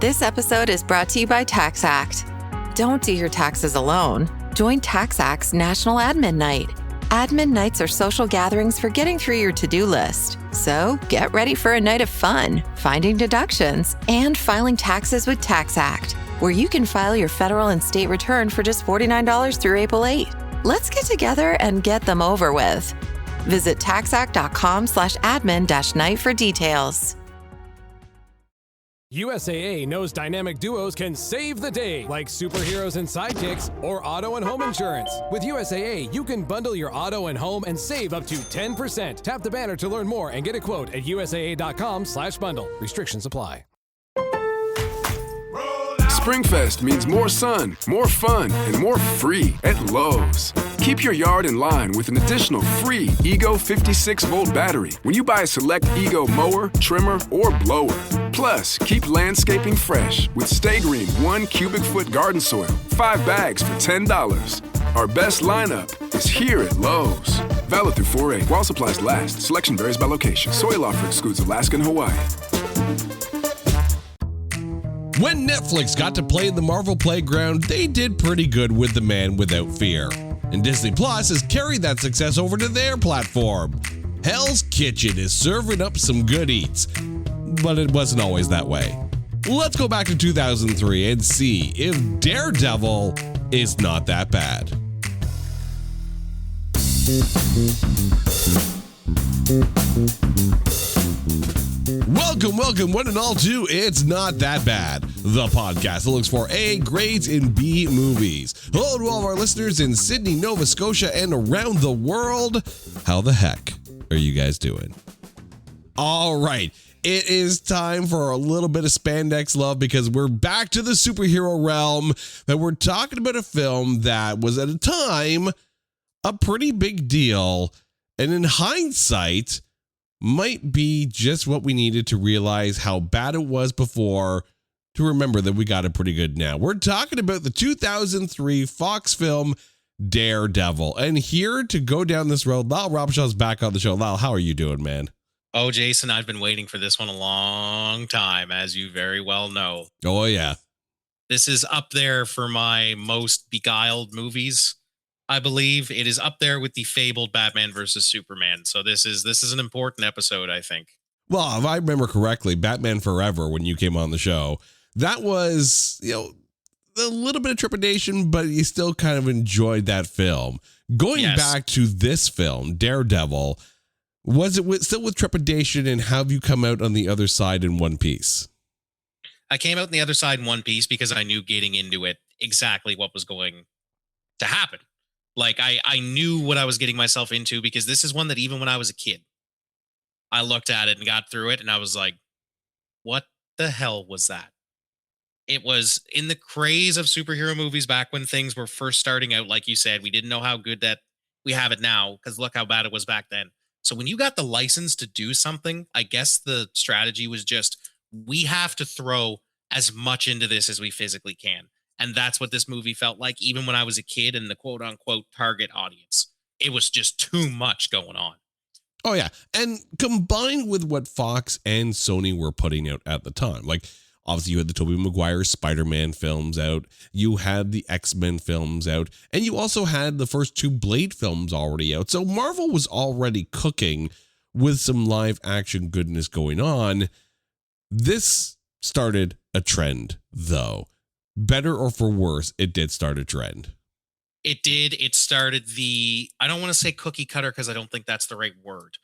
This episode is brought to you by TaxAct. Don't do your taxes alone. Join TaxAct's National Admin Night. Admin nights are social gatherings for getting through your to-do list. So get ready for a night of fun, finding deductions, and filing taxes with TaxAct, where you can file your federal and state return for just $49 through April 8. Let's get together and get them over with. Visit taxact.com/admin-night for details. USAA knows dynamic duos can save the day, like superheroes and sidekicks or auto and home insurance. With USAA, you can bundle your auto and home and save up to 10%. Tap the banner to learn more and get a quote at USAA.com/bundle. Restrictions apply. Springfest means more sun, more fun, and more free at Lowe's. Keep your yard in line with an additional free Ego 56-volt battery when you buy a select Ego mower, trimmer, or blower. Plus, keep landscaping fresh with Stay Green 1 cubic foot garden soil, 5 bags for $10. Our best lineup is here at Lowe's. Valid through 4/8 while supplies last. Selection varies by location. Soil offer excludes Alaska and Hawaii. When Netflix got to play in the Marvel playground, they did pretty good with The Man Without Fear. And Disney Plus has carried that success over to their platform. Hell's Kitchen is serving up some good eats, but it wasn't always that way. Let's go back to 2003 and see if Daredevil is not that bad. Welcome, one and all to It's Not That Bad, the podcast that looks for A grades in B movies. Hello to all of our listeners in Sydney, Nova Scotia, and around the world. How the heck are you guys doing? All right, it is time for a little bit of spandex love because we're back to the superhero realm, and we're talking about a film that was at a time a pretty big deal, and in hindsight, might be just what we needed to realize how bad it was before to remember that we got it pretty good now. We're talking about the 2003 Fox film Daredevil. And here to go down this road, Lyle Robshaw's back on the show. Lyle, how are you doing, man? Oh, Jason, I've been waiting for this one a long time, as you very well know. Oh, yeah. This is up there for my most beguiled movies. I believe it is up there with the fabled Batman versus Superman. So this is an important episode, I think. Well, if I remember correctly, Batman Forever, when you came on the show, that was, a little bit of trepidation, but you still kind of enjoyed that film. Going back to this film, Daredevil, was it still with trepidation, and how have you come out on the other side in one piece? I came out on the other side in one piece because I knew getting into it exactly what was going to happen. Like, I knew what I was getting myself into, because this is one that even when I was a kid, I looked at it and got through it, and I was like, what the hell was that? It was in the craze of superhero movies back when things were first starting out. Like you said, we didn't know how good that we have it now, because look how bad it was back then. So when you got the license to do something, I guess the strategy was just, we have to throw as much into this as we physically can. And that's what this movie felt like, even when I was a kid and the quote unquote target audience. It was just too much going on. Oh, yeah. And combined with what Fox and Sony were putting out at the time, like obviously you had the Tobey Maguire Spider-Man films out, you had the X-Men films out, and you also had the first 2 Blade films already out. So Marvel was already cooking with some live action goodness going on. This started a trend, though. Better or for worse, it did start a trend. It did. It started I don't want to say cookie cutter, because I don't think that's the right word,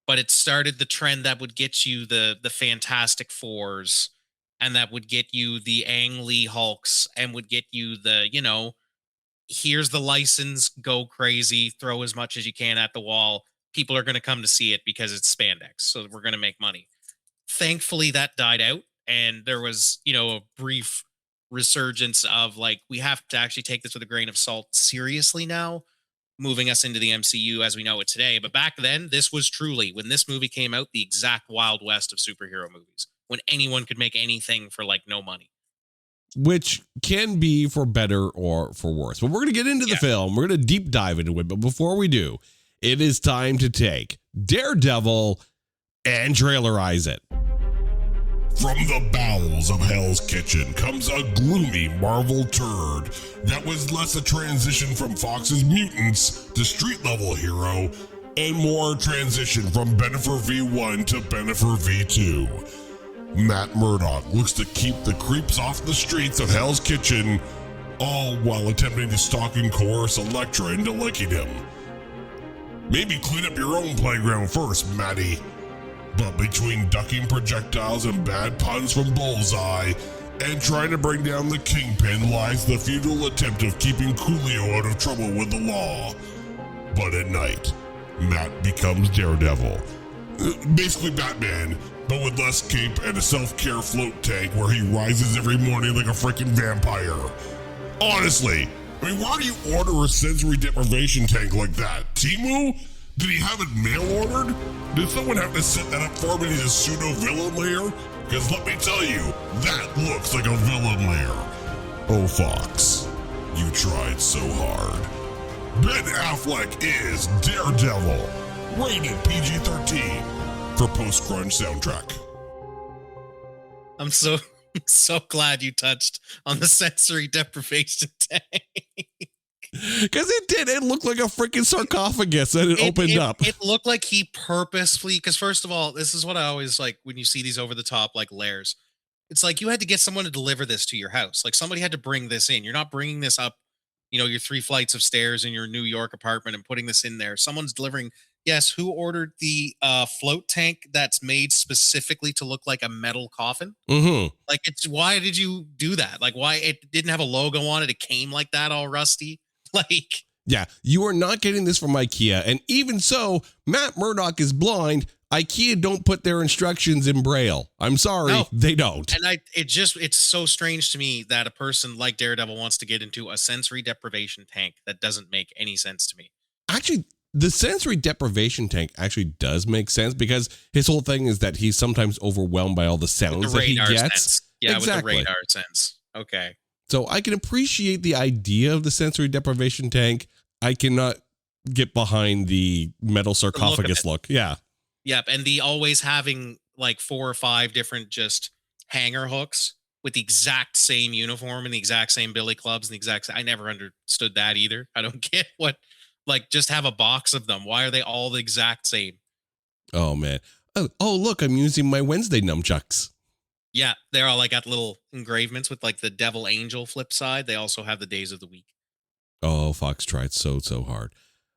but it started the trend that would get you the Fantastic Fours, and that would get you the Ang Lee Hulks, and would get you here's the license, go crazy, throw as much as you can at the wall. People are going to come to see it because it's spandex, so we're going to make money. Thankfully, that died out, and there was, a brief resurgence of we have to actually take this with a grain of salt seriously now, moving us into the MCU as we know it today. But back then, this was truly, when this movie came out, the exact Wild West of superhero movies, when anyone could make anything for no money. Which can be for better or for worse. But we're going to get into the film. We're going to deep dive into it. But before we do, it is time to take Daredevil and trailerize it. From the bowels of Hell's Kitchen comes a gloomy Marvel turd that was less a transition from Fox's mutants to street-level hero, and more transition from Bennifer V1 to Bennifer V2. Matt Murdock looks to keep the creeps off the streets of Hell's Kitchen, all while attempting to stalk and coerce Elektra into liking him. Maybe clean up your own playground first, Matty. But between ducking projectiles and bad puns from Bullseye and trying to bring down the Kingpin lies the futile attempt of keeping Coolio out of trouble with the law. But at night, Matt becomes Daredevil. Basically Batman, but with less cape and a self-care float tank where he rises every morning like a freaking vampire. Honestly, I mean, why do you order a sensory deprivation tank like that? Temu? Did he have it mail-ordered? Did someone have to set that up for him in his pseudo-villain lair? Because let me tell you, that looks like a villain lair. Oh, Fox, you tried so hard. Ben Affleck is Daredevil, rated PG-13 for post-grunge soundtrack. I'm so glad you touched on the sensory deprivation tank. Because it did. It looked like a freaking sarcophagus that it opened up. It looked like he purposefully, because first of all, this is what I always like when you see these over the top like layers. It's like you had to get someone to deliver this to your house. Like somebody had to bring this in. You're not bringing this up, your 3 flights of stairs in your New York apartment and putting this in there. Someone's delivering. Yes, who ordered the float tank that's made specifically to look like a metal coffin? Mm-hmm. Like, why did you do that? Like, why it didn't have a logo on it? It came like that, all rusty. Like, yeah, you are not getting this from IKEA. And even so, Matt Murdock is blind. IKEA don't put their instructions in Braille. I'm sorry, no. They don't. And it's so strange to me that a person like Daredevil wants to get into a sensory deprivation tank. That doesn't make any sense to me. Actually, the sensory deprivation tank actually does make sense because his whole thing is that he's sometimes overwhelmed by all the sounds that he gets. Sense. Yeah, exactly. With the radar sense. Okay. So I can appreciate the idea of the sensory deprivation tank. I cannot get behind the metal sarcophagus look. Yeah. Yep. And the always having like 4 or 5 different just hanger hooks with the exact same uniform and the exact same billy clubs and the exact I never understood that either. I don't get what, like, just have a box of them. Why are they all the exact same? Oh, man. Oh, look, I'm using my Wednesday nunchucks. Yeah, they're all like got little engravements with like the devil angel flip side. They also have the days of the week. Oh, Fox tried so hard.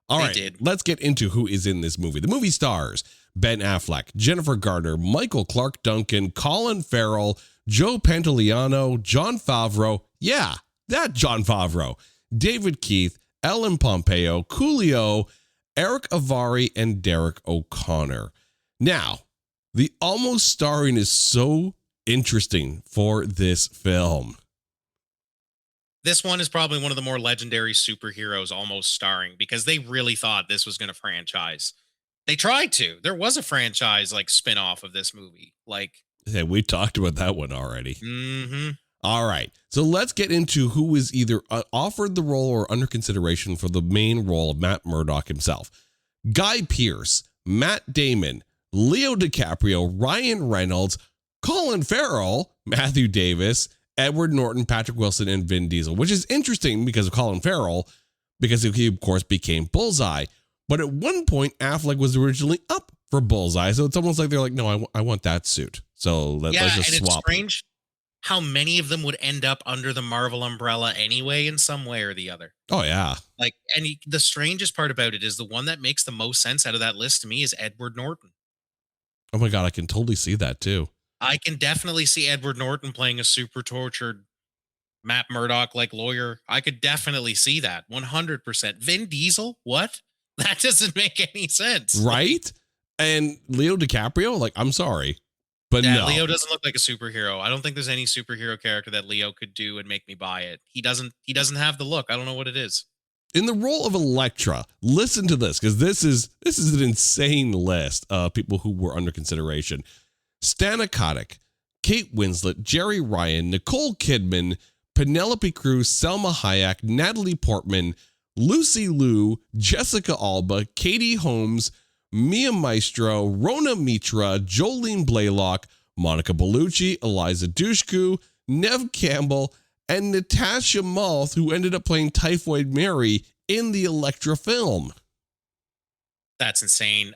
All right, did. Let's get into who is in this movie. The movie stars Ben Affleck, Jennifer Garner, Michael Clark Duncan, Colin Farrell, Joe Pantoliano, Jon Favreau. Yeah, that Jon Favreau. David Keith, Ellen Pompeo, Coolio, Eric Avari, and Derek O'Connor. Now, the almost starring is so interesting for this film. This one is probably one of the more legendary superheroes almost starring because they really thought this was going to franchise. They tried to. There was a franchise like spin-off of this movie. Like, yeah, we talked about that one already. Mm-hmm. All right. So let's get into who is either offered the role or under consideration for the main role of Matt Murdock himself. Guy Pearce, Matt Damon, Leo DiCaprio, Ryan Reynolds, Colin Farrell, Matthew Davis, Edward Norton, Patrick Wilson, and Vin Diesel, which is interesting because of Colin Farrell, because he, of course, became Bullseye. But at one point, Affleck was originally up for Bullseye. So it's almost like they're like, no, I want that suit. So let's just swap. It's strange how many of them would end up under the Marvel umbrella anyway in some way or the other. Oh, yeah. Like, and the strangest part about it is the one that makes the most sense out of that list to me is Edward Norton. Oh, my God. I can totally see that, too. I can definitely see Edward Norton playing a super tortured Matt Murdock like lawyer. I could definitely see that 100%. Vin Diesel? What? That doesn't make any sense. Right? And Leo DiCaprio? Like, I'm sorry, but yeah, no. Leo doesn't look like a superhero. I don't think there's any superhero character that Leo could do and make me buy it. He doesn't have the look. I don't know what it is. In the role of Elektra, listen to this, because this is an insane list of people who were under consideration. Stana Katic, Kate Winslet, Jerry Ryan, Nicole Kidman, Penelope Cruz, Selma Hayek, Natalie Portman, Lucy Liu, Jessica Alba, Katie Holmes, Mia Maestro, Rona Mitra, Jolene Blaylock, Monica Bellucci, Eliza Dushku, Nev Campbell, and Natasha Malth, who ended up playing Typhoid Mary in the Elektra film. That's insane.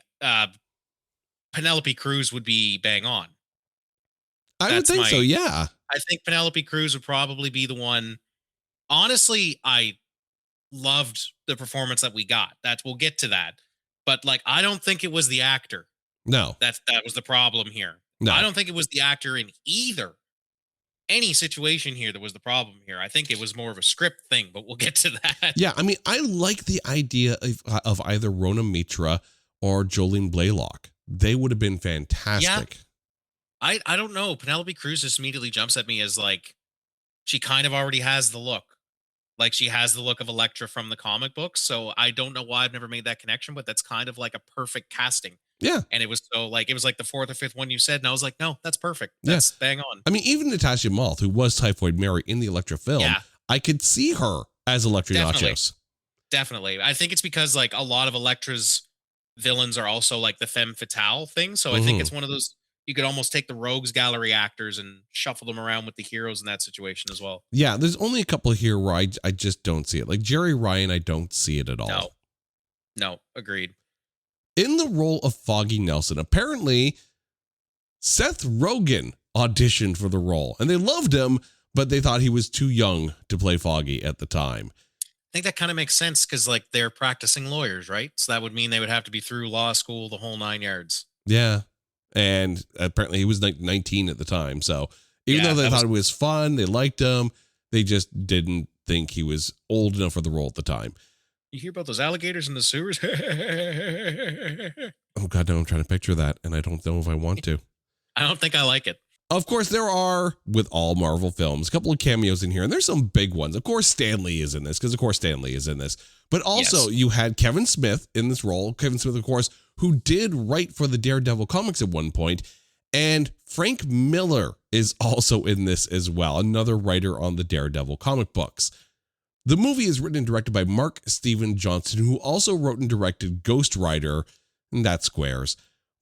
Penelope Cruz would be bang on. I would think so, yeah. I think Penelope Cruz would probably be the one. Honestly, I loved the performance that we got. We'll get to that. But like, I don't think it was the actor. No. That was the problem here. No. I don't think it was the actor in any situation here that was the problem here. I think it was more of a script thing, but we'll get to that. Yeah, I mean, I like the idea of either Rona Mitra or Jolene Blaylock. They would have been fantastic. Yeah. I don't know. Penelope Cruz just immediately jumps at me as like, she kind of already has the look. Like she has the look of Elektra from the comic books. So I don't know why I've never made that connection, but that's kind of like a perfect casting. Yeah. And it was like the fourth or fifth one you said. And I was like, no, that's perfect. That's bang on. I mean, even Natasha Malth, who was Typhoid Mary in the Elektra film, I could see her as Elektra Nachos. Definitely. I think it's because like a lot of Elektra's villains are also like the femme fatale thing. So I think it's one of those, you could almost take the rogues gallery actors and shuffle them around with the heroes in that situation as well. Yeah, there's only a couple here where I just don't see it. Like Jerry Ryan, I don't see it at all. No, agreed. In the role of Foggy Nelson, apparently Seth Rogen auditioned for the role and they loved him, but they thought he was too young to play Foggy at the time. I think that kind of makes sense because like they're practicing lawyers, right? So that would mean they would have to be through law school, the whole 9 yards. Yeah. And apparently he was like 19 at the time. So even though they thought it was fun, they liked him, they just didn't think he was old enough for the role at the time. You hear about those alligators in the sewers? Oh, God, no, I'm trying to picture that. And I don't know if I want to. I don't think I like it. Of course, there are, with all Marvel films, a couple of cameos in here. And there's some big ones. Of course, Stan Lee is in this because, of course, Stan Lee is in this. But also, you had Kevin Smith in this role. Kevin Smith, of course, who did write for the Daredevil comics at one point. And Frank Miller is also in this as well, another writer on the Daredevil comic books. The movie is written and directed by Mark Steven Johnson, who also wrote and directed Ghost Rider, and that's Squares.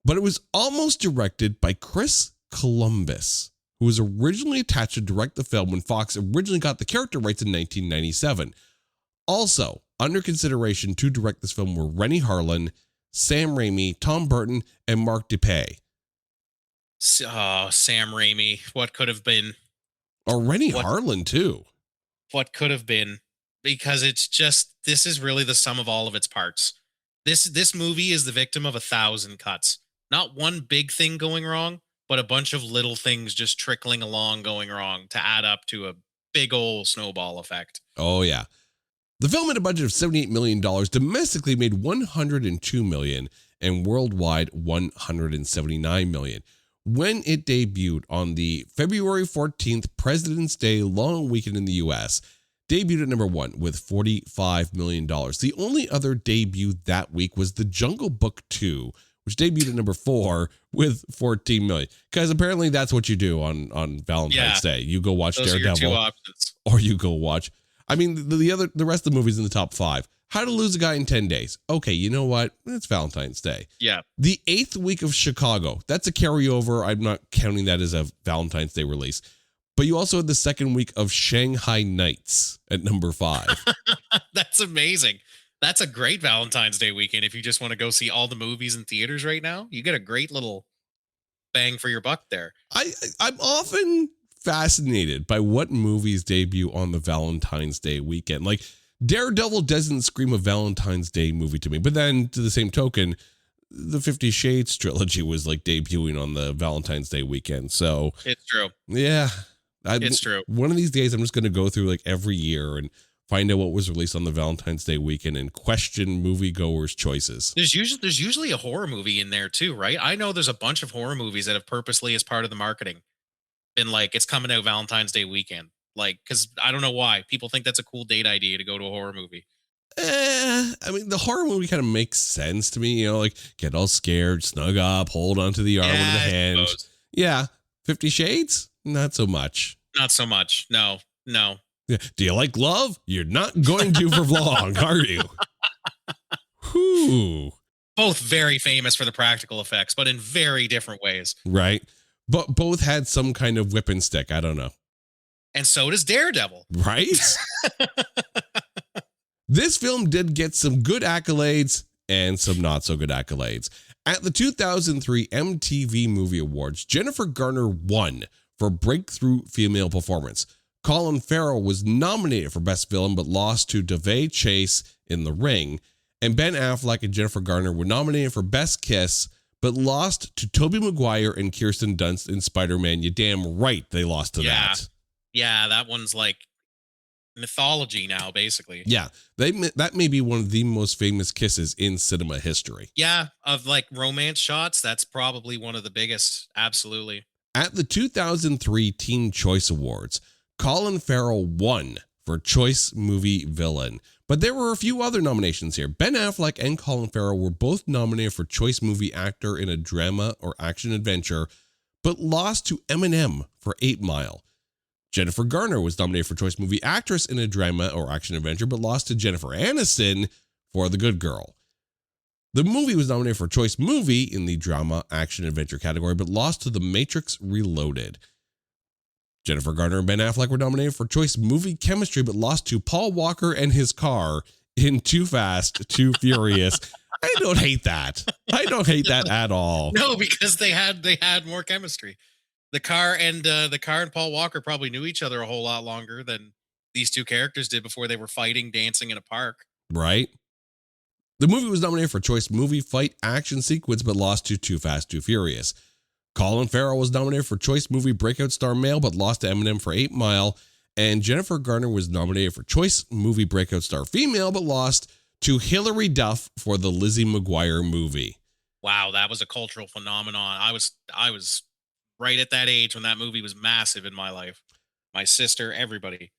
But it was almost directed by Chris Columbus, who was originally attached to direct the film when Fox originally got the character rights in 1997. Also, under consideration to direct this film were Rennie Harlan, Sam Raimi, Tom Burton, and Mark Dupay. Oh, Sam Raimi. What could have been? Or Rennie Harlan, too. What could have been? Because it's just, this is really the sum of all of its parts. This movie is the victim of 1,000 cuts. Not one big thing going wrong, but a bunch of little things just trickling along going wrong to add up to a big old snowball effect. Oh, yeah. The film had a budget of $78 million, domestically made $102 million, and worldwide $179 million. When it debuted on the February 14th President's Day long weekend in the U.S., debuted at number 1 with $45 million. The only other debut that week was The Jungle Book 2, which debuted at number 4 with $14 million. Because apparently that's what you do on Valentine's Day. You go watch Those Daredevil, are your two options. or you go watch. I mean, the rest of the movies in the top 5. How to Lose a Guy in 10 Days. Okay, you know what? It's Valentine's Day. Yeah. The 8th week of Chicago. That's a carryover. I'm not counting that as a Valentine's Day release. But you also had the 2nd week of Shanghai Nights at number 5. That's amazing. That's a great Valentine's Day weekend. If you just want to go see all the movies in theaters right now, you get a great little bang for your buck there. I'm often fascinated by what movies debut on the Valentine's Day weekend. Like Daredevil doesn't scream a Valentine's Day movie to me, but then to the same token, the 50 Shades trilogy was like debuting on the Valentine's Day weekend. So it's true. Yeah. It's true. One of these days, I'm just going to go through like every year and find out what was released on the Valentine's Day weekend and question moviegoers' choices. There's usually a horror movie in there too, right? I know there's a bunch of horror movies that have purposely, as part of the marketing, been like, it's coming out Valentine's Day weekend. Like, because I don't know why people think that's a cool date idea to go to a horror movie. I mean, the horror movie kind of makes sense to me, you know, like get all scared, snug up, hold onto the arm with the hand. Yeah. 50 Shades? Not so much. Not so much. No. Yeah. Do you like love? You're not going to for long, are you? Whew. Both very famous for the practical effects, but in very different ways. Right. But both had some kind of whip and stick. I don't know. And so does Daredevil. Right? This film did get some good accolades and some not so good accolades. At the 2003 MTV Movie Awards, Jennifer Garner won for Breakthrough Female Performance. Colin Farrell was nominated for Best Villain but lost to Davey Chase in The Ring. And Ben Affleck and Jennifer Garner were nominated for Best Kiss but lost to Tobey Maguire and Kirsten Dunst in Spider-Man. You damn right they lost to that. Yeah, that one's like mythology now, basically. Yeah, that may be one of the most famous kisses in cinema history. Yeah, of like romance shots, that's probably one of the biggest. Absolutely. At the 2003 Teen Choice Awards, Colin Farrell won for Choice Movie Villain. But there were a few other nominations here. Ben Affleck and Colin Farrell were both nominated for Choice Movie Actor in a Drama or Action Adventure, but lost to Eminem for 8 Mile. Jennifer Garner was nominated for Choice Movie Actress in a Drama or Action Adventure, but lost to Jennifer Aniston for The Good Girl. The movie was nominated for Choice Movie in the Drama Action Adventure category, but lost to The Matrix Reloaded. Jennifer Garner and Ben Affleck were nominated for Choice Movie Chemistry, but lost to Paul Walker and his car in Too Fast, Too Furious. I don't hate that. I don't hate that at all. No, because they had more chemistry. The car and Paul Walker probably knew each other a whole lot longer than these two characters did before they were fighting, dancing in a park. Right. The movie was nominated for Choice Movie Fight Action Sequence, but lost to Too Fast, Too Furious. Colin Farrell was nominated for Choice Movie Breakout Star Male, but lost to Eminem for 8 Mile. And Jennifer Garner was nominated for Choice Movie Breakout Star Female, but lost to Hilary Duff for the Lizzie McGuire movie. Wow, that was a cultural phenomenon. I was right at that age when that movie was massive in my life. My sister, everybody.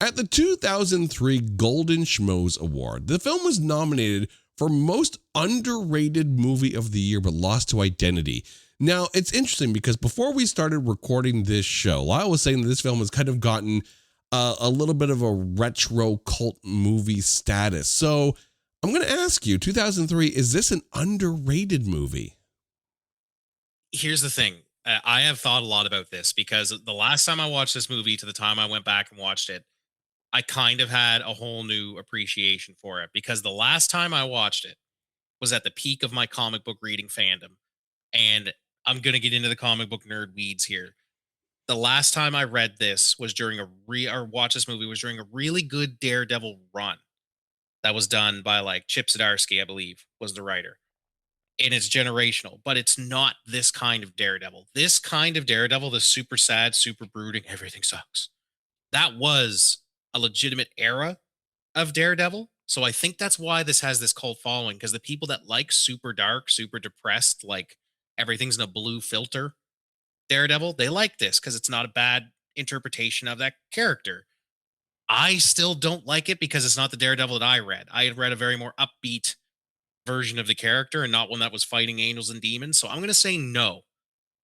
At the 2003 Golden Schmoes Award, the film was nominated for Most Underrated Movie of the Year, but lost to Identity. Now, it's interesting because before we started recording this show, Lyle was saying that this film has kind of gotten a little bit of a retro cult movie status. So I'm going to ask you, 2003, is this an underrated movie? Here's the thing. I have thought a lot about this because the last time I watched this movie to the time I went back and watched it, I kind of had a whole new appreciation for it because the last time I watched it was at the peak of my comic book reading fandom. And I'm going to get into the comic book nerd weeds here. The last time I read this was during watched this movie was during a really good Daredevil run that was done by like Chip Zdarsky, I believe, was the writer. And it's generational, but it's not this kind of Daredevil. This kind of Daredevil, the super sad, super brooding, everything sucks. That was a legitimate era of Daredevil. So I think that's why this has this cult following, because the people that like super dark, super depressed, like everything's in a blue filter Daredevil, they like this because it's not a bad interpretation of that character. I still don't like it because it's not the Daredevil that I read. I had read a very more upbeat version of the character and not one that was fighting angels and demons. So I'm going to say no,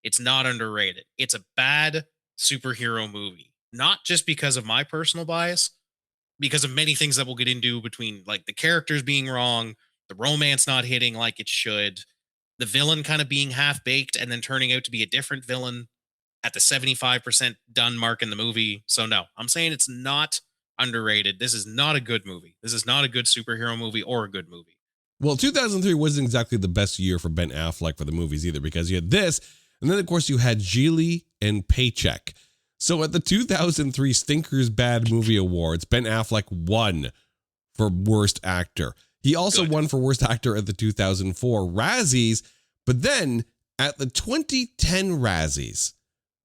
it's not underrated. It's a bad superhero movie, not just because of my personal bias, because of many things that we'll get into between like the characters being wrong, the romance not hitting like it should, the villain kind of being half baked and then turning out to be a different villain at the 75% done mark in the movie. So no, I'm saying it's not underrated. This is not a good movie. This is not a good superhero movie or a good movie. Well, 2003 wasn't exactly the best year for Ben Affleck for the movies either, because you had this, and then of course you had Geely and Paycheck. So at the 2003 Stinkers Bad Movie Awards, Ben Affleck won for Worst Actor. He also won for Worst Actor at the 2004 Razzies, but then at the 2010 Razzies,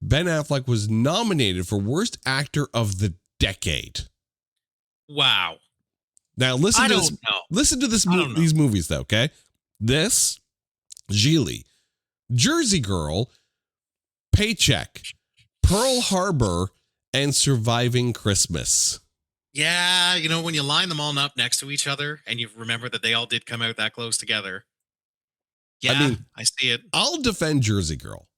Ben Affleck was nominated for Worst Actor of the Decade. Wow. Now listen to these movies though, okay? This, Geely, Jersey Girl, Paycheck, Pearl Harbor, and Surviving Christmas. Yeah, you know, when you line them all up next to each other and you remember that they all did come out that close together. Yeah, I see it. I'll defend Jersey Girl.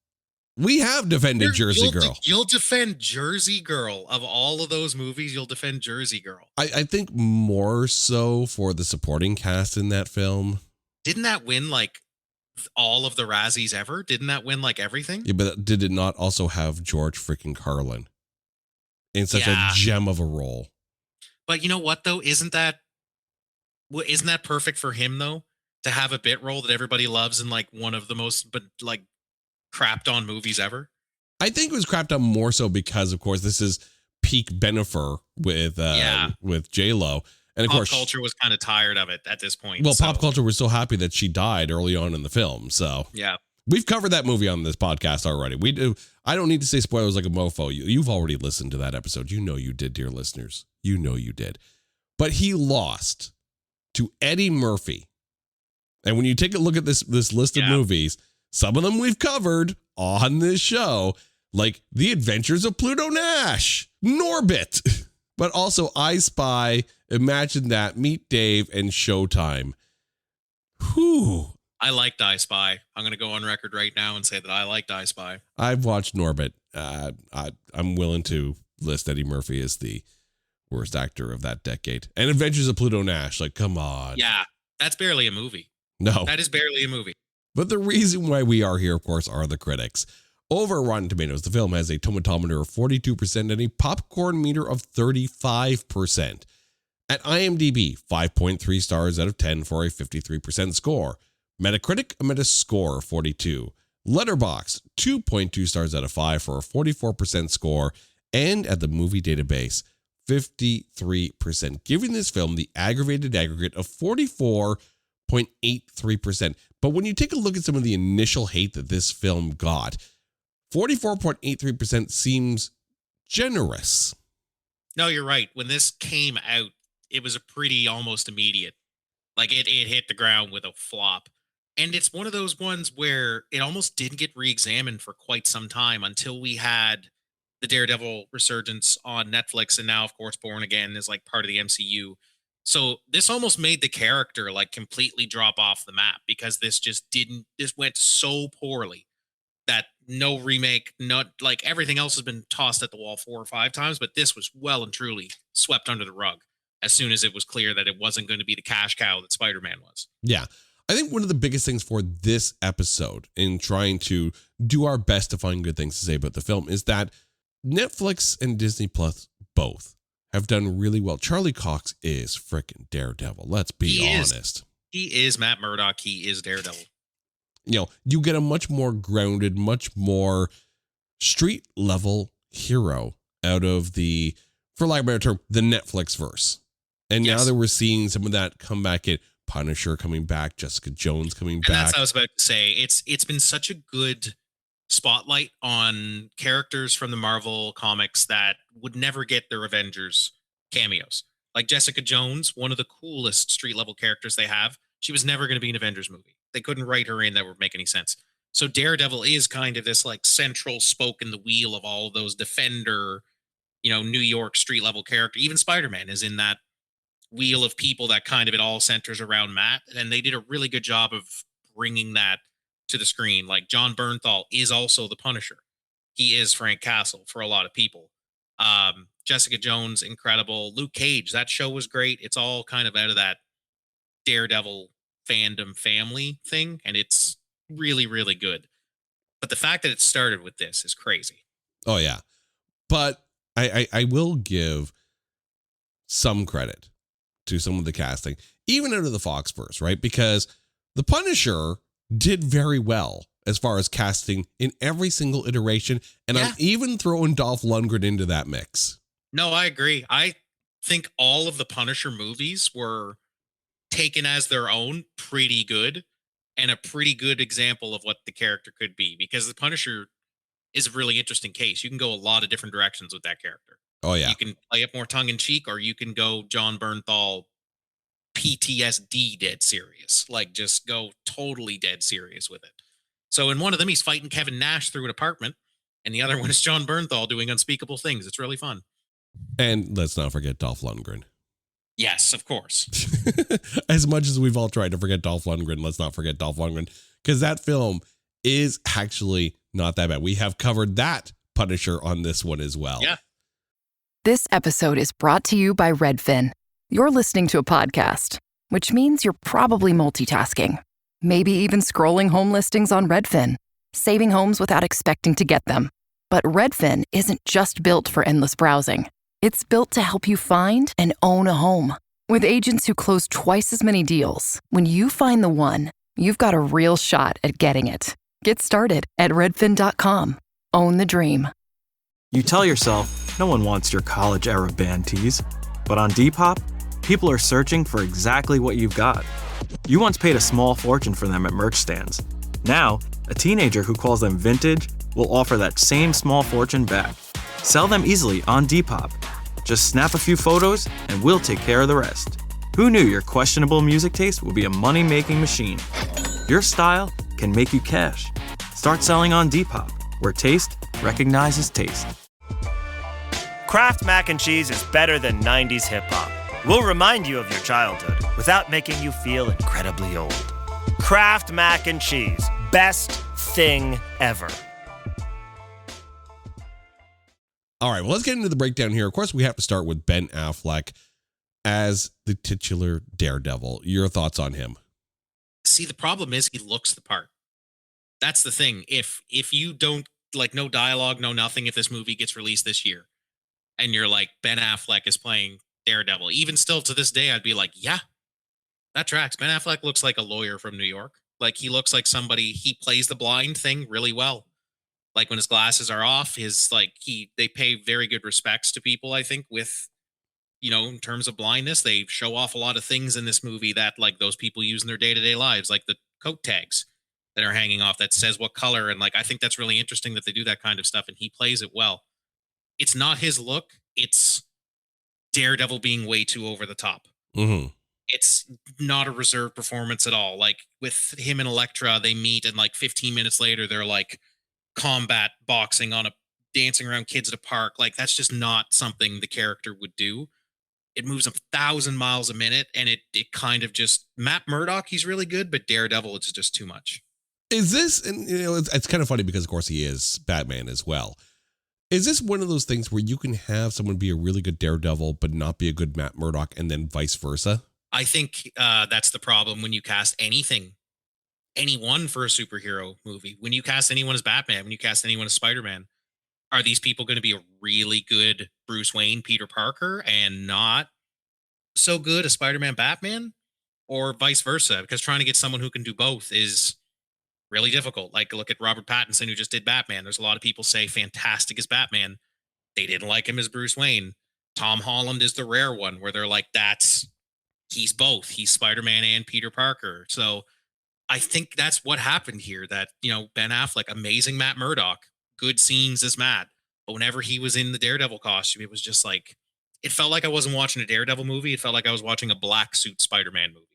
We have defended Jersey Girl. You'll defend Jersey Girl. Of all of those movies, you'll defend Jersey Girl. I think more so for the supporting cast in that film. Didn't that win like all of the Razzies ever. Didn't that win like everything? Yeah, but did it not also have George freaking Carlin in such a Yeah. gem of a role? But you know what though? Isn't that perfect for him though? To have a bit role that everybody loves in like one of the most but like crapped on movies ever. I think it was crapped on more so because, of course, this is peak Bennifer with J-Lo. And of Pop course, culture was kind of tired of it at this point. well, so, pop culture was so happy that she died early on in the film. So yeah. we've covered that movie on this podcast already. We do. I don't need to say spoilers like a mofo. You've already listened to that episode. You know you did, dear listeners. You know you did. But he lost to Eddie Murphy. And when you take a look at this list of movies, some of them we've covered on this show, like The Adventures of Pluto Nash, Norbit, but also I Spy, Imagine That, Meet Dave, and Showtime. Whew. I liked I Spy. I'm going to go on record right now and say that I liked I Spy. I've watched Norbit. I'm willing to list Eddie Murphy as the worst actor of that decade. And Adventures of Pluto Nash, like, come on. Yeah, that's barely a movie. No. That is barely a movie. But the reason why we are here, of course, are the critics. Over Rotten Tomatoes, the film has a tomatometer of 42% and a popcorn meter of 35%. At IMDb, 5.3 stars out of 10 for a 53% score. Metacritic, a Metascore of 42. Letterboxd, 2.2 stars out of 5 for a 44% score. And at the movie database, 53%, giving this film the aggravated aggregate of 44.83%. But when you take a look at some of the initial hate that this film got, 44.83% seems generous. No, you're right. When this came out, it was a pretty almost immediate. Like it hit the ground with a flop. And it's one of those ones where it almost didn't get re-examined for quite some time until we had the Daredevil resurgence on Netflix. And now, of course, Born Again is like part of the MCU. So this almost made the character like completely drop off the map because this went so poorly that no remake, not like everything else has been tossed at the wall 4 or 5 times, but this was well and truly swept under the rug as soon as it was clear that it wasn't going to be the cash cow that Spider-Man was. Yeah. I think one of the biggest things for this episode in trying to do our best to find good things to say about the film is that Netflix and Disney Plus both have done really well. Charlie Cox is freaking Daredevil. Let's be honest. He is Matt Murdock. He is Daredevil. You know, you get a much more grounded, much more street level hero out of the, for lack of a better term, the Netflix verse. And now that we're seeing some of that come back in, Punisher coming back, Jessica Jones coming back. That's what I was about to say. It's been such a good spotlight on characters from the Marvel comics that would never get their Avengers cameos. Like Jessica Jones, one of the coolest street level characters they have. She was never going to be an Avengers movie. They couldn't write her in that would make any sense. So Daredevil is kind of this like central spoke in the wheel of all of those Defender, New York street level character. Even Spider-Man is in that wheel of people that kind of it all centers around Matt. And they did a really good job of bringing that to the screen. Like John Bernthal is also the Punisher. He is Frank Castle for a lot of people. Jessica Jones, incredible. Luke Cage, that show was great. It's all kind of out of that Daredevil fandom family thing, and it's really, really good. But the fact that it started with this is crazy. Oh, yeah. But I will give some credit to some of the casting, even out of the Foxverse, right? Because the Punisher did very well as far as casting in every single iteration. And I'm even throwing Dolph Lundgren into that mix. No, I agree. I think all of the Punisher movies were taken as their own pretty good and a pretty good example of what the character could be, because the Punisher is a really interesting case. You can go a lot of different directions with that character. Oh, yeah. You can play it more tongue in cheek, or you can go John Bernthal PTSD dead serious, like just go totally dead serious with it. So in one of them, he's fighting Kevin Nash through an apartment, and the other one is John Bernthal doing unspeakable things. It's really fun. And let's not forget Dolph Lundgren. Yes, of course. As much as we've all tried to forget Dolph Lundgren, let's not forget Dolph Lundgren, because that film is actually not that bad. We have covered that Punisher on this one as well. Yeah. This episode is brought to you by Redfin. You're listening to a podcast, which means you're probably multitasking. Maybe even scrolling home listings on Redfin, saving homes without expecting to get them. But Redfin isn't just built for endless browsing. It's built to help you find and own a home. With agents who close twice as many deals, when you find the one, you've got a real shot at getting it. Get started at redfin.com. Own the dream. You tell yourself no one wants your college-era band tees. But on Depop, people are searching for exactly what you've got. You once paid a small fortune for them at merch stands. Now, a teenager who calls them vintage will offer that same small fortune back. Sell them easily on Depop. Just snap a few photos and we'll take care of the rest. Who knew your questionable music taste would be a money-making machine? Your style can make you cash. Start selling on Depop, where taste recognizes taste. Kraft Mac and Cheese is better than 90s hip-hop. We'll remind you of your childhood without making you feel incredibly old. Kraft Mac and Cheese. Best thing ever. All right, well, let's get into the breakdown here. Of course, we have to start with Ben Affleck as the titular Daredevil. Your thoughts on him? See, the problem is he looks the part. That's the thing. If you don't, like, no dialogue, no nothing, if this movie gets released this year, and you're like, Ben Affleck is playing Daredevil, even still to this day, I'd be like, yeah, that tracks. Ben Affleck looks like a lawyer from New York. Like, he looks like somebody, he plays the blind thing really well. Like, when his glasses are off, they pay very good respects to people, I think, with, in terms of blindness. They show off a lot of things in this movie that, like, those people use in their day-to-day lives, like the coat tags that are hanging off that says what color. And, like, I think that's really interesting that they do that kind of stuff, and he plays it well. It's not his look. It's Daredevil being way too over the top. Mm-hmm. It's not a reserved performance at all. Like, with him and Elektra, they meet, and like 15 minutes later, they're like combat boxing on a dancing around kids at a park. Like, that's just not something the character would do. It moves 1,000 miles a minute, and it kind of just, Matt Murdock, he's really good, but Daredevil, it's just too much. Is this, and it's kind of funny because of course he is Batman as well. Is this one of those things where you can have someone be a really good Daredevil but not be a good Matt Murdock, and then vice versa? I think that's the problem when you cast anyone for a superhero movie. When you cast anyone as Batman, when you cast anyone as Spider-Man, are these people going to be a really good Bruce Wayne, Peter Parker, and not so good a Spider-Man, Batman, or vice versa? Because trying to get someone who can do both is really difficult. Like, look at Robert Pattinson, who just did Batman. There's a lot of people say fantastic as Batman. They didn't like him as Bruce Wayne. Tom Holland is the rare one where they're like, he's both. He's Spider-Man and Peter Parker. So I think that's what happened here, that, Ben Affleck, amazing Matt Murdock, good scenes as Matt. But whenever he was in the Daredevil costume, it was just like, it felt like I wasn't watching a Daredevil movie. It felt like I was watching a black suit Spider-Man movie,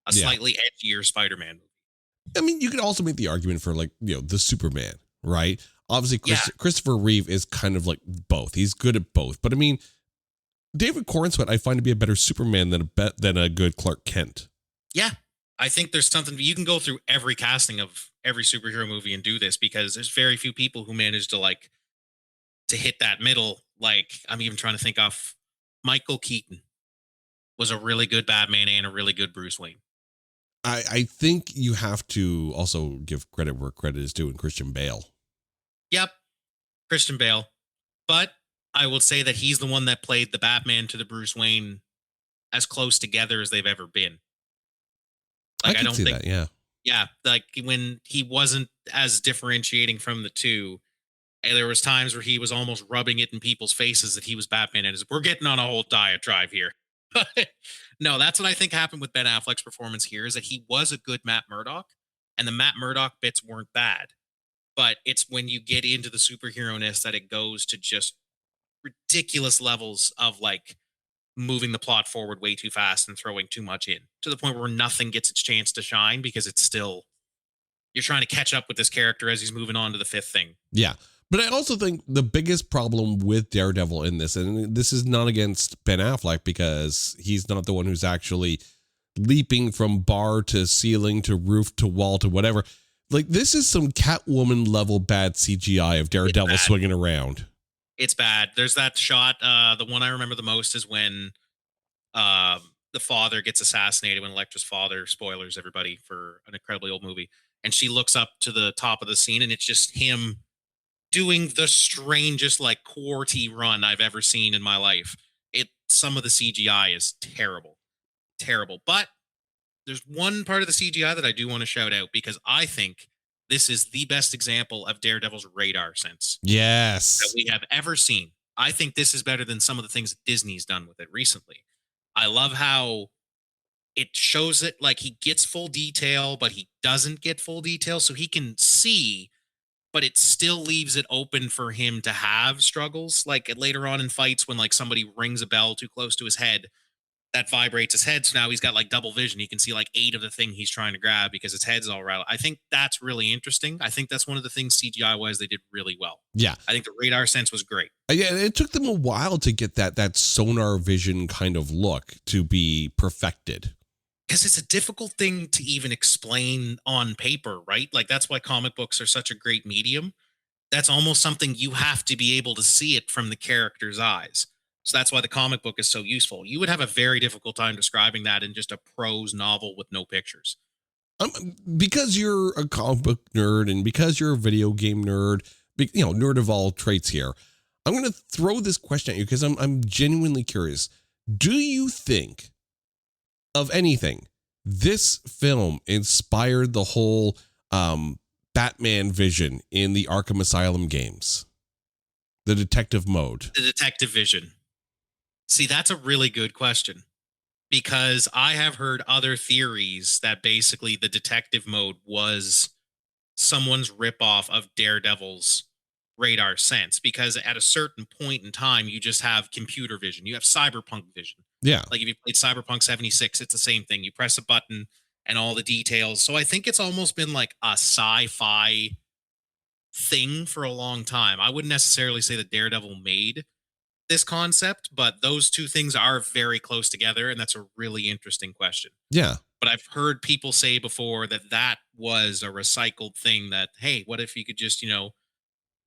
a slightly edgier Spider-Man movie. I mean, you could also make the argument for, like, the Superman, right? Obviously, Christopher Reeve is kind of like both. He's good at both. But I mean, David Cornsweet, I find to be a better Superman than a good Clark Kent. Yeah, I think there's something, you can go through every casting of every superhero movie and do this, because there's very few people who manage to hit that middle. Like, I'm even trying to think of Michael Keaton was a really good Batman and a really good Bruce Wayne. I think you have to also give credit where credit is due in Christian Bale. Yep, Christian Bale. But I will say that he's the one that played the Batman to the Bruce Wayne as close together as they've ever been. Like, I don't think that, yeah. Yeah, like when he wasn't as differentiating from the two, and there was times where he was almost rubbing it in people's faces that he was Batman, and we're getting on a whole diatribe here. No, that's what I think happened with Ben Affleck's performance here, is that he was a good Matt Murdock, and the Matt Murdock bits weren't bad. But it's when you get into the superhero-ness that it goes to just ridiculous levels of, like, moving the plot forward way too fast and throwing too much in, to the point where nothing gets its chance to shine, because it's still, you're trying to catch up with this character as he's moving on to the fifth thing. Yeah. But I also think the biggest problem with Daredevil in this, and this is not against Ben Affleck because he's not the one who's actually leaping from bar to ceiling to roof to wall to whatever. Like, this is some Catwoman level bad CGI of Daredevil swinging around. It's bad. There's that shot. The one I remember the most is when the father gets assassinated, when Elektra's father, spoilers everybody for an incredibly old movie, and she looks up to the top of the scene and it's just him doing the strangest like QWERTY run I've ever seen in my life. Some of the CGI is terrible, terrible. But there's one part of the CGI that I do want to shout out, because I think this is the best example of Daredevil's radar sense that Yes. we have ever seen. I think this is better than some of the things Disney's done with it recently. I love how it shows it like he gets full detail, but he doesn't get full detail. So he can see, but it still leaves it open for him to have struggles. Like later on in fights, when like somebody rings a bell too close to his head, that vibrates his head. So now he's got like double vision. He can see like 8 of the thing he's trying to grab because his head's all rattled. I think that's really interesting. I think that's one of the things CGI wise they did really well. Yeah. I think the radar sense was great. Yeah, it took them a while to get that sonar vision kind of look to be perfected. Because it's a difficult thing to even explain on paper, right? Like that's why comic books are such a great medium. That's almost something you have to be able to see it from the character's eyes. So that's why the comic book is so useful. You would have a very difficult time describing that in just a prose novel with no pictures. Because you're a comic book nerd and because you're a video game nerd, nerd of all traits here, I'm going to throw this question at you because I'm genuinely curious. Do you think of anything this film inspired the whole Batman vision in the Arkham Asylum games? The detective mode. The detective vision. See, that's a really good question, because I have heard other theories that basically the detective mode was someone's ripoff of Daredevil's radar sense, because at a certain point in time, you just have computer vision. You have cyberpunk vision. Yeah. Like if you played Cyberpunk 76, it's the same thing. You press a button and all the details. So I think it's almost been like a sci-fi thing for a long time. I wouldn't necessarily say that Daredevil made this concept, but those two things are very close together, and that's a really interesting question. Yeah. But I've heard people say before that was a recycled thing, that hey, what if you could just,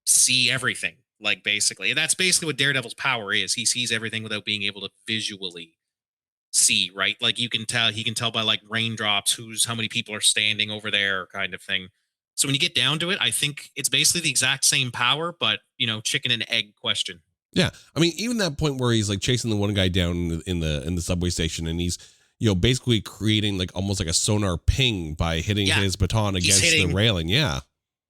see everything, like basically. And that's basically what Daredevil's power is. He sees everything without being able to visually see, right? Like he can tell by like raindrops how many people are standing over there, kind of thing. So when you get down to it, I think it's basically the exact same power, but chicken and egg question. Yeah. I mean, even that point where he's like chasing the one guy down in the subway station, and he's, basically creating like almost like a sonar ping by hitting his baton against the railing. Yeah.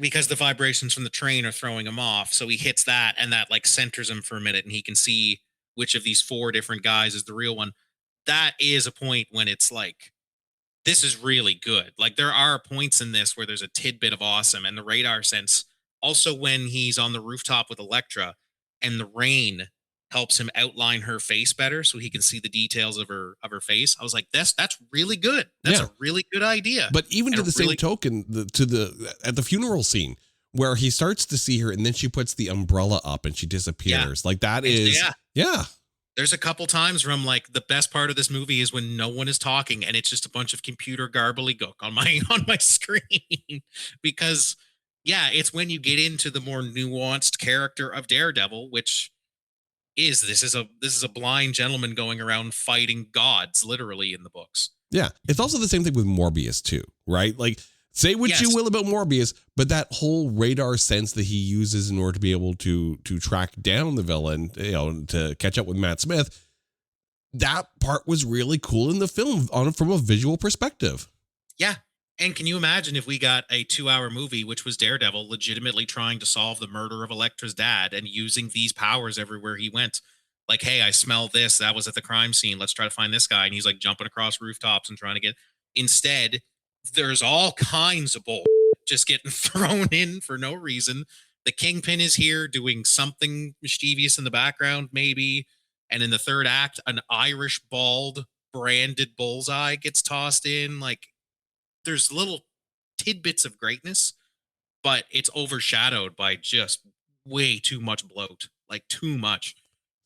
Because the vibrations from the train are throwing him off. So he hits that, and that like centers him for a minute, and he can see which of these 4 different guys is the real one. That is a point when it's like, this is really good. Like there are points in this where there's a tidbit of awesome, and the radar sense. Also, when he's on the rooftop with Elektra and the rain helps him outline her face better so he can see the details of her face. I was like, that's really good. That's a really good idea. But even to the same token, at the funeral scene where he starts to see her and then she puts the umbrella up and she disappears. Yeah. Like that is yeah. There's a couple times where I'm like, the best part of this movie is when no one is talking and it's just a bunch of computer gobbledygook on my screen. Because it's when you get into the more nuanced character of Daredevil, which is this is a blind gentleman going around fighting gods, literally, in the books. Yeah. It's also the same thing with Morbius too, right? Like, say what you will about Morbius, but that whole radar sense that he uses in order to be able to track down the villain, to catch up with Matt Smith, that part was really cool in the film from a visual perspective. Yeah. And can you imagine if we got a 2-hour movie, which was Daredevil legitimately trying to solve the murder of Elektra's dad and using these powers everywhere he went? Like, hey, I smell this. That was at the crime scene. Let's try to find this guy. And he's like jumping across rooftops and trying to get. Instead, there's all kinds of bull just getting thrown in for no reason. The Kingpin is here doing something mischievous in the background, maybe. And in the third act, an Irish bald branded bullseye gets tossed in. Like, there's little tidbits of greatness, but it's overshadowed by just way too much bloat, like too much.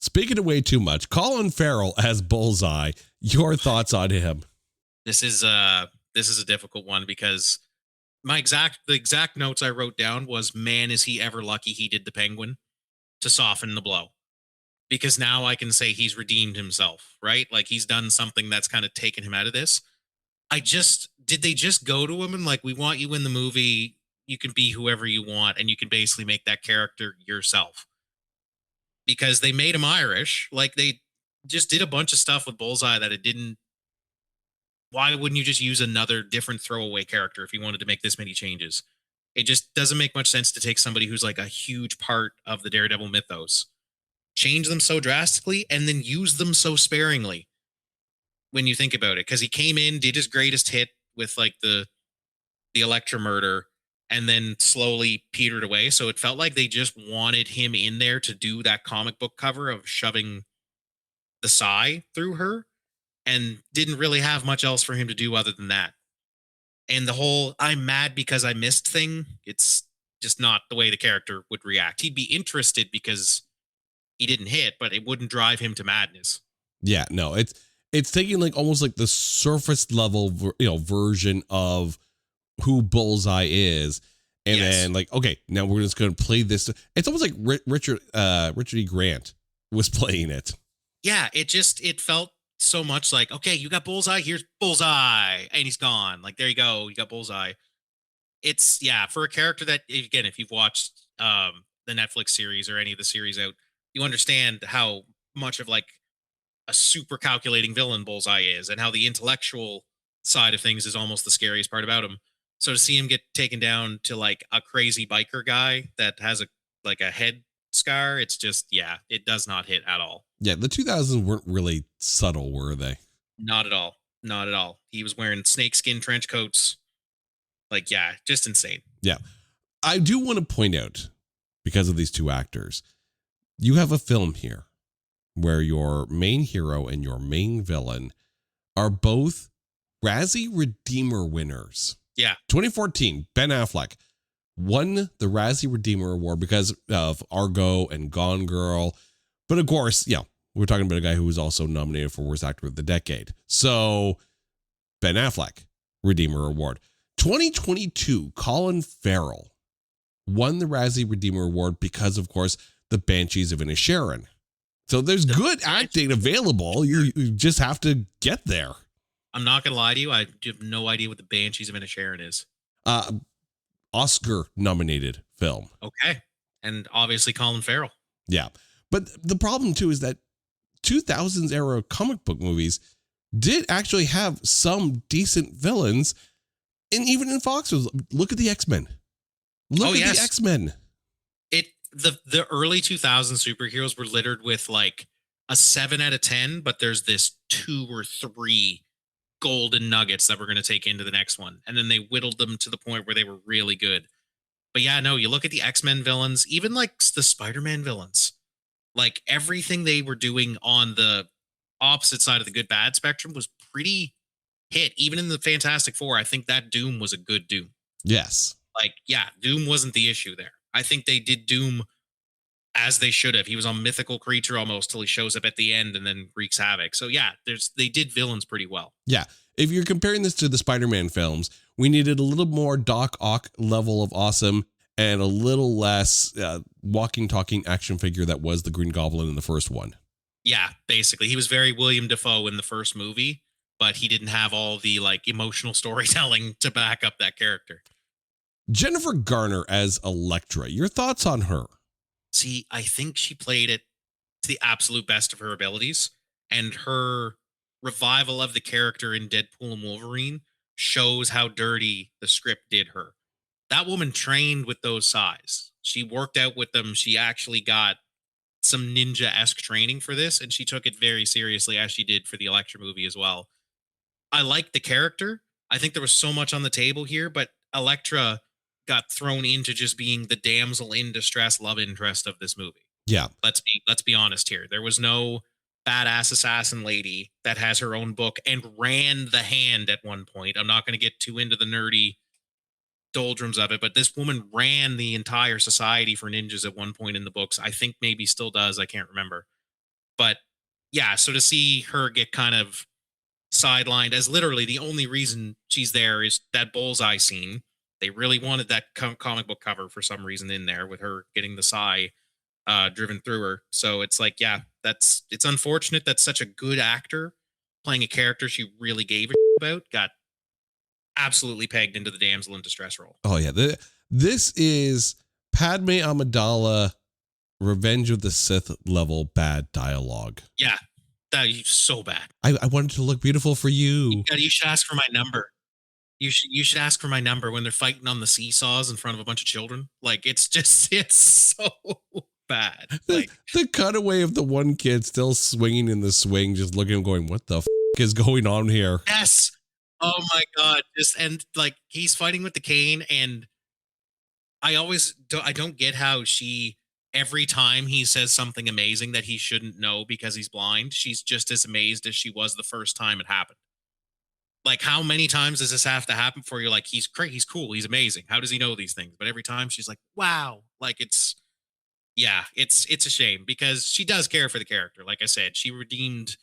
Speaking of way too much, Colin Farrell as Bullseye, your thoughts on him? This is a difficult one, because the exact notes I wrote down was, man, is he ever lucky he did the Penguin to soften the blow. because now I can say he's redeemed himself, right? Like he's done something that's kind of taken him out of this. Did they just go to him and like, we want you in the movie. You can be whoever you want and you can basically make that character yourself, because they made him Irish. Like they just did a bunch of stuff with Bullseye that it didn't. Why wouldn't you just use another different throwaway character if you wanted to make this many changes? It just doesn't make much sense to take somebody who's like a huge part of the Daredevil mythos, change them so drastically, and then use them so sparingly when you think about it. Because he came in, did his greatest hit with like the Elektra murder, and then slowly petered away. So it felt like they just wanted him in there to do that comic book cover of shoving the sigh through her, and didn't really have much else for him to do other than that. And the whole "I'm mad because I missed" thing, it's just not the way the character would react. He'd be interested because he didn't hit, but it wouldn't drive him to madness. Yeah, no, it's taking like almost like the surface level, version of who Bullseye is. And then like, okay, now we're just going to play this. It's almost like Richard E. Grant was playing it. Yeah, it felt so much like, okay, you got Bullseye, here's Bullseye, and he's gone. Like, there you go, you got Bullseye. It's, yeah, for a character that, again, if you've watched the Netflix series or any of the series out, you understand how much of like a super calculating villain Bullseye is, and how the intellectual side of things is almost the scariest part about him. So to see him get taken down to like a crazy biker guy that has a head scar, it's just, yeah, it does not hit at all. Yeah, the 2000s weren't really subtle, were they? Not at all. Not at all. He was wearing snakeskin trench coats. Like, yeah, just insane. Yeah. I do want to point out, because of these two actors, you have a film here where your main hero and your main villain are both Razzie Redeemer winners. Yeah. 2014, Ben Affleck won the Razzie Redeemer Award because of Argo and Gone Girl. But of course, we're talking about a guy who was also nominated for Worst Actor of the Decade. So Ben Affleck, Redeemer Award. 2022, Colin Farrell won the Razzie Redeemer Award because, of course, the Banshees of Inisherin. So there's good acting available. You just have to get there. I'm not going to lie to you. I have no idea what the Banshees of Inisherin is. Oscar nominated film. Okay. And obviously Colin Farrell. Yeah. But the problem too is that 2000s era comic book movies did actually have some decent villains. And even in Fox, look at the X-Men. Look at the X-Men. The early 2000s superheroes were littered with like a 7 out of 10, but there's this 2 or 3 golden nuggets that we're going to take into the next one. And then they whittled them to the point where they were really good. But yeah, no, you look at the X-Men villains, even like the Spider-Man villains, like everything they were doing on the opposite side of the good bad spectrum was pretty hit. Even in the Fantastic Four, I think that Doom was a good Doom. Yes. Like, yeah, Doom wasn't the issue there. I think they did Doom as they should have. He was a mythical creature almost till he shows up at the end and then wreaks havoc. So yeah, they did villains pretty well. Yeah. If you're comparing this to the Spider-Man films, we needed a little more Doc Ock level of awesome and a little less walking, talking action figure that was the Green Goblin in the first one. Yeah, basically. He was very William Dafoe in the first movie, but he didn't have all the like emotional storytelling to back up that character. Jennifer Garner as Elektra. Your thoughts on her? See, I think she played it to the absolute best of her abilities, and her revival of the character in Deadpool and Wolverine shows how dirty the script did her. That woman trained with those sais. She worked out with them. She actually got some ninja-esque training for this, and she took it very seriously, as she did for the Elektra movie as well. I like the character. I think there was so much on the table here, but Elektra got thrown into just being the damsel in distress love interest of this movie. Yeah. Let's be honest here. There was no badass assassin lady that has her own book and ran the hand at one point. I'm not going to get too into the nerdy doldrums of it, but this woman ran the entire society for ninjas at one point in the books. I think maybe still does. I can't remember. But yeah, so to see her get kind of sidelined as literally the only reason she's there is that Bullseye scene. They really wanted that comic book cover for some reason in there with her getting the sigh. driven through her. So it's like, yeah, it's unfortunate that such a good actor playing a character she really gave a about got absolutely pegged into the damsel in distress role. Oh yeah, this is Padme Amidala, Revenge of the Sith level bad dialogue. Yeah, that is so bad. I wanted to look beautiful for you. You should ask for my number. You should ask for my number when they're fighting on the seesaws in front of a bunch of children. Like it's so bad. Like The cutaway of the one kid still swinging in the swing, just looking at him going, what the is going on here? yes. Oh my god. Just and like he's fighting with the cane, and I don't get how she every time he says something amazing that he shouldn't know because he's blind, she's just as amazed as she was the first time it happened. Like how many times does this have to happen for you? Like he's great, he's cool, he's amazing. How does he know these things? But every time she's like, wow. Like it's a shame because she does care for the character. Like I said, she redeemed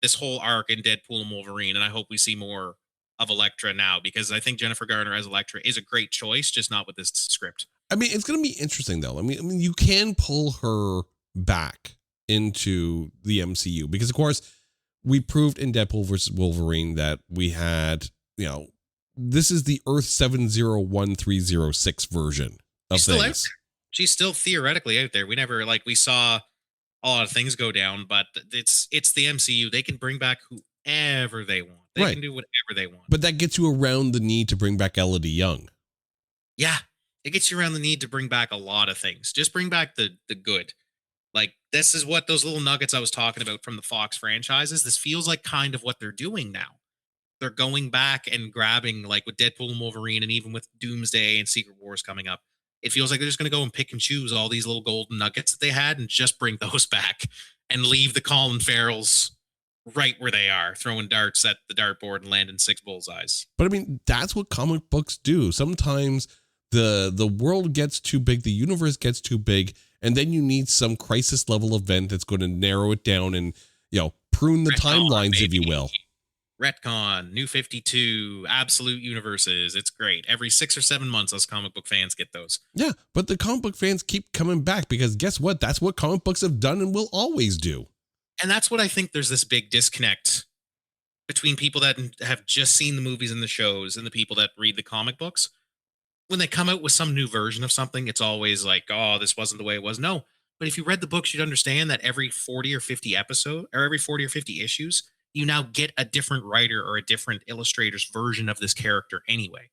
this whole arc in Deadpool and Wolverine, and I hope we see more of Elektra now because I think Jennifer Garner as Elektra is a great choice, just not with this script. I mean, it's going to be interesting though. I mean, you can pull her back into the MCU because, of course, we proved in Deadpool versus Wolverine that we had, this is the Earth 701306 version of She's still out things. there. She's still theoretically out there. We never we saw a lot of things go down, but it's the MCU. They can bring back whoever they want. They Right. can do whatever they want. But that gets you around the need to bring back Elodie Young. Yeah, it gets you around the need to bring back a lot of things. Just bring back the good. Like this is what those little nuggets I was talking about from the Fox franchises. This feels like kind of what they're doing now. They're going back and grabbing like with Deadpool and Wolverine, and even with Doomsday and Secret Wars coming up. It feels like they're just going to go and pick and choose all these little golden nuggets that they had and just bring those back and leave the Colin Farrells right where they are, throwing darts at the dartboard and landing 6 bullseyes. But I mean, that's what comic books do. Sometimes the world gets too big, the universe gets too big, and then you need some crisis level event that's going to narrow it down and, prune the timelines, if you will. Retcon, New 52, Absolute Universes. It's great. Every 6 or 7 months, us comic book fans get those. Yeah, but the comic book fans keep coming back because guess what? That's what comic books have done and will always do. And that's what I think there's this big disconnect between people that have just seen the movies and the shows and the people that read the comic books. When they come out with some new version of something, it's always like, oh, this wasn't the way it was. No, but if you read the books, you'd understand that every 40 or 50 episode or every 40 or 50 issues, you now get a different writer or a different illustrator's version of this character anyway.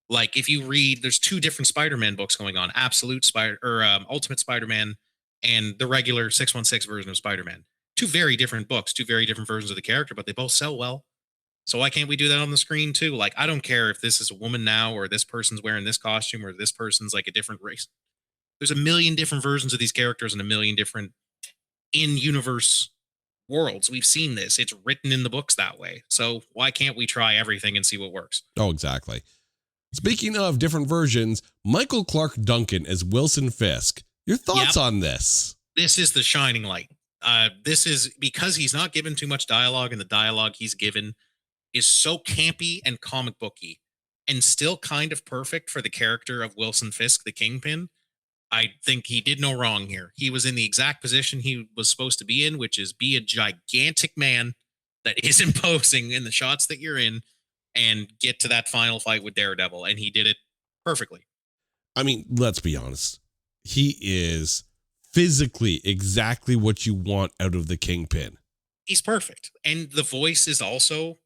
Like if you read, there's 2 different Spider-Man books going on, Ultimate Spider-Man and the regular 616 version of Spider-Man. 2 very different books, 2 very different versions of the character, but they both sell well. So why can't we do that on the screen too? Like, I don't care if this is a woman now or this person's wearing this costume or this person's like a different race. There's a million different versions of these characters and a million different in-universe worlds. We've seen this. It's written in the books that way. So why can't we try everything and see what works? Oh, exactly. Speaking of different versions, Michael Clark Duncan as Wilson Fisk. Your thoughts on this? This is the shining light. This is because he's not given too much dialogue, and the dialogue he's given is so campy and comic booky and still kind of perfect for the character of Wilson Fisk, the Kingpin. I think he did no wrong here. He was in the exact position he was supposed to be in, which is be a gigantic man that is imposing in the shots that you're in and get to that final fight with Daredevil. And he did it perfectly. I mean, let's be honest. He is physically exactly what you want out of the Kingpin. He's perfect. And the voice is also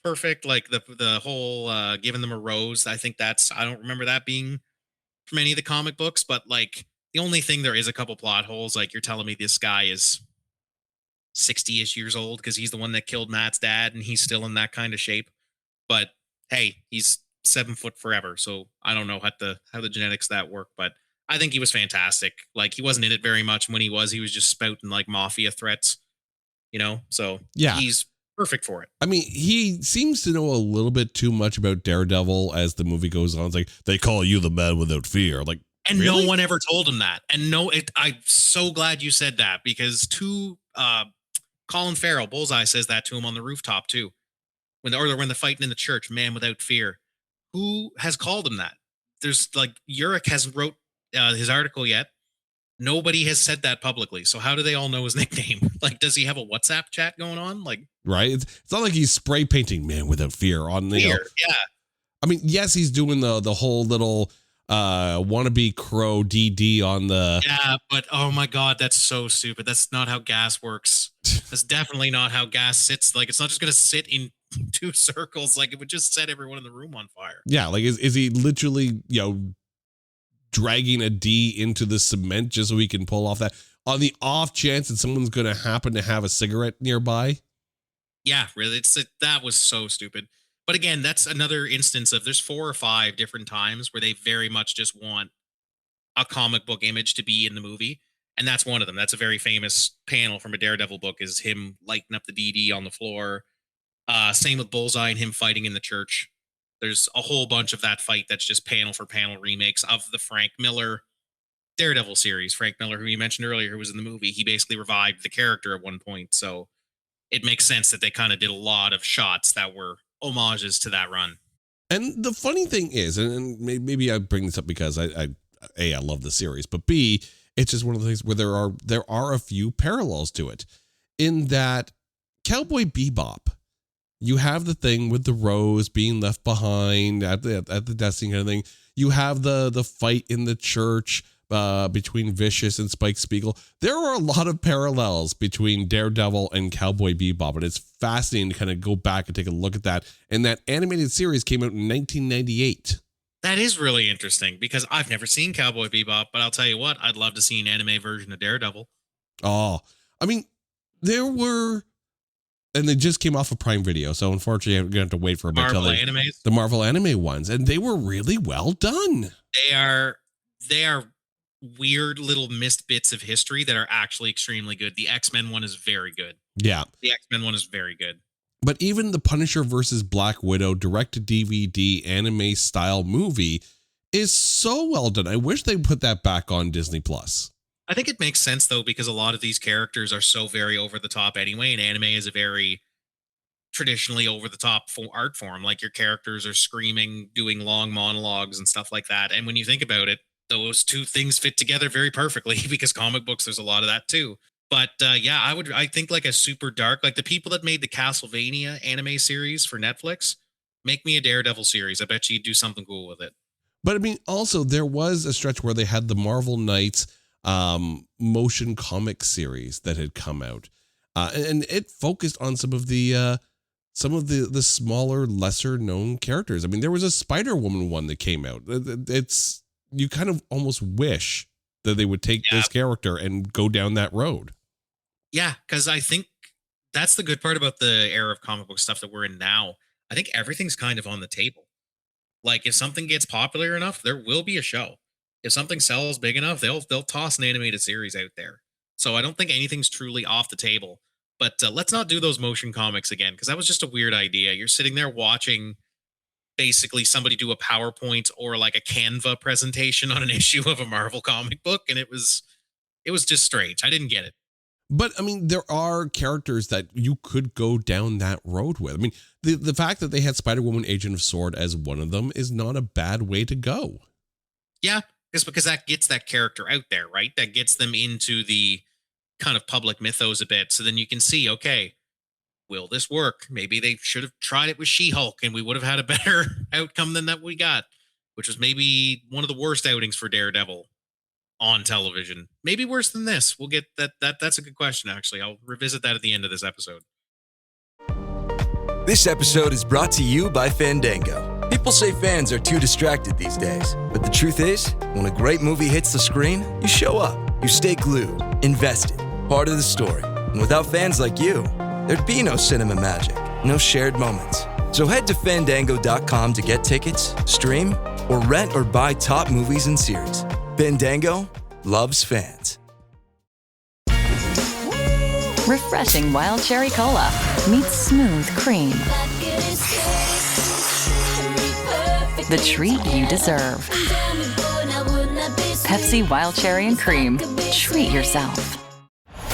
perfect. Like the whole giving them a rose. I think I don't remember that being from any of the comic books, but like the only thing, there is a couple plot holes. Like you're telling me this guy is 60-ish years old because he's the one that killed Matt's dad and he's still in that kind of shape. But hey, he's 7 foot forever. So I don't know how the genetics of that work, but I think he was fantastic. Like he wasn't in it very much. When he was just spouting like mafia threats, so yeah, he's perfect for it. I mean, he seems to know a little bit too much about Daredevil as the movie goes on. It's like, they call you the man without fear. Like, and really? No one ever told him that. And I'm so glad you said that because Colin Farrell, Bullseye, says that to him on the rooftop too. When they're fighting in the church, man without fear. Who has called him that? There's like Urich hasn't wrote his article yet. Nobody has said that publicly. So how do they all know his nickname? Like, does he have a WhatsApp chat going on? Like, right? It's not like he's spray painting Man Without Fear on the. Fear, yeah. I mean, yes, he's doing the whole little wannabe crow DD on the. Yeah, but oh my God, that's so stupid. That's not how gas works. That's definitely not how gas sits. Like, it's not just going to sit in 2 circles. Like, it would just set everyone in the room on fire. Yeah, like is he literally, dragging a D into the cement just so he can pull off that on the off chance that someone's going to happen to have a cigarette nearby? Yeah, really. That was so stupid. But again, that's another instance of there's 4 or 5 different times where they very much just want a comic book image to be in the movie. And that's one of them. That's a very famous panel from a Daredevil book, is him lighting up the DD on the floor. Same with Bullseye and him fighting in the church. There's a whole bunch of that fight that's just panel for panel remakes of the Frank Miller Daredevil series. Frank Miller, who you mentioned earlier, who was in the movie, he basically revived the character at one point. So it makes sense that they kind of did a lot of shots that were homages to that run. And the funny thing is, and maybe I bring this up because I love the series, but B, it's just one of the things where there are a few parallels to it, in that Cowboy Bebop, you have the thing with the Rose being left behind at the Destiny kind of thing. You have the fight in the church between Vicious and Spike Spiegel. There are a lot of parallels between Daredevil and Cowboy Bebop, and it's fascinating to kind of go back and take a look at that. And that animated series came out in 1998. That is really interesting because I've never seen Cowboy Bebop, but I'll tell you what, I'd love to see an anime version of Daredevil. Oh, I mean, there were, and they just came off of Prime Video, so unfortunately I'm going to have to wait for a bit Marvel animes. The Marvel anime ones, and they were really well done. They are weird little missed bits of history that are actually extremely good. The X-Men one is very good. Yeah. The X-Men one is very good. But even the Punisher versus Black Widow direct-to-DVD anime style movie is so well done. I wish they put that back on Disney Plus. I think it makes sense though, because a lot of these characters are so very over the top anyway, and anime is a very traditionally over the top art form. Like, your characters are screaming, doing long monologues and stuff like that. And when you think about it, those two things fit together very perfectly because comic books, there's a lot of that too. But yeah, I think like a super dark, like the people that made the Castlevania anime series for Netflix, make me a Daredevil series. I bet you'd do something cool with it. But I mean, also there was a stretch where they had the Marvel Knights motion comic series that had come out, and it focused on some of the smaller, lesser known characters. I mean, there was a Spider-Woman one that came out. It's, you kind of almost wish that they would take this character and go down that road. Yeah, because I think that's the good part about the era of comic book stuff that we're in now. I think everything's kind of on the table. Like, if something gets popular enough, there will be a show. If something sells big enough, they'll toss an animated series out there. So I don't think anything's truly off the table. But let's not do those motion comics again, because that was just a weird idea. You're sitting there watching basically somebody do a PowerPoint or like a Canva presentation on an issue of a Marvel comic book, and it was just strange. I didn't get it. But I mean, there are characters that you could go down that road with. I mean, the fact that they had Spider-Woman Agent of S.W.O.R.D. as one of them is not a bad way to go. Yeah, just because that gets that character out there, right? That gets them into the kind of public mythos a bit. So then you can see, okay, will this work? Maybe they should have tried it with She-Hulk and we would have had a better outcome than that we got, which was maybe one of the worst outings for Daredevil on television. Maybe worse than this. We'll get that. That's a good question, actually. I'll revisit that at the end of this episode. This episode is brought to you by Fandango. People say fans are too distracted these days, but the truth is, when a great movie hits the screen, you show up. You stay glued, invested, part of the story. And without fans like you, there'd be no cinema magic, no shared moments. So head to Fandango.com to get tickets, stream, or rent or buy top movies and series. Fandango loves fans. Refreshing Wild Cherry Cola meets smooth cream. The treat you deserve. Pepsi Wild Cherry and Cream. Treat yourself.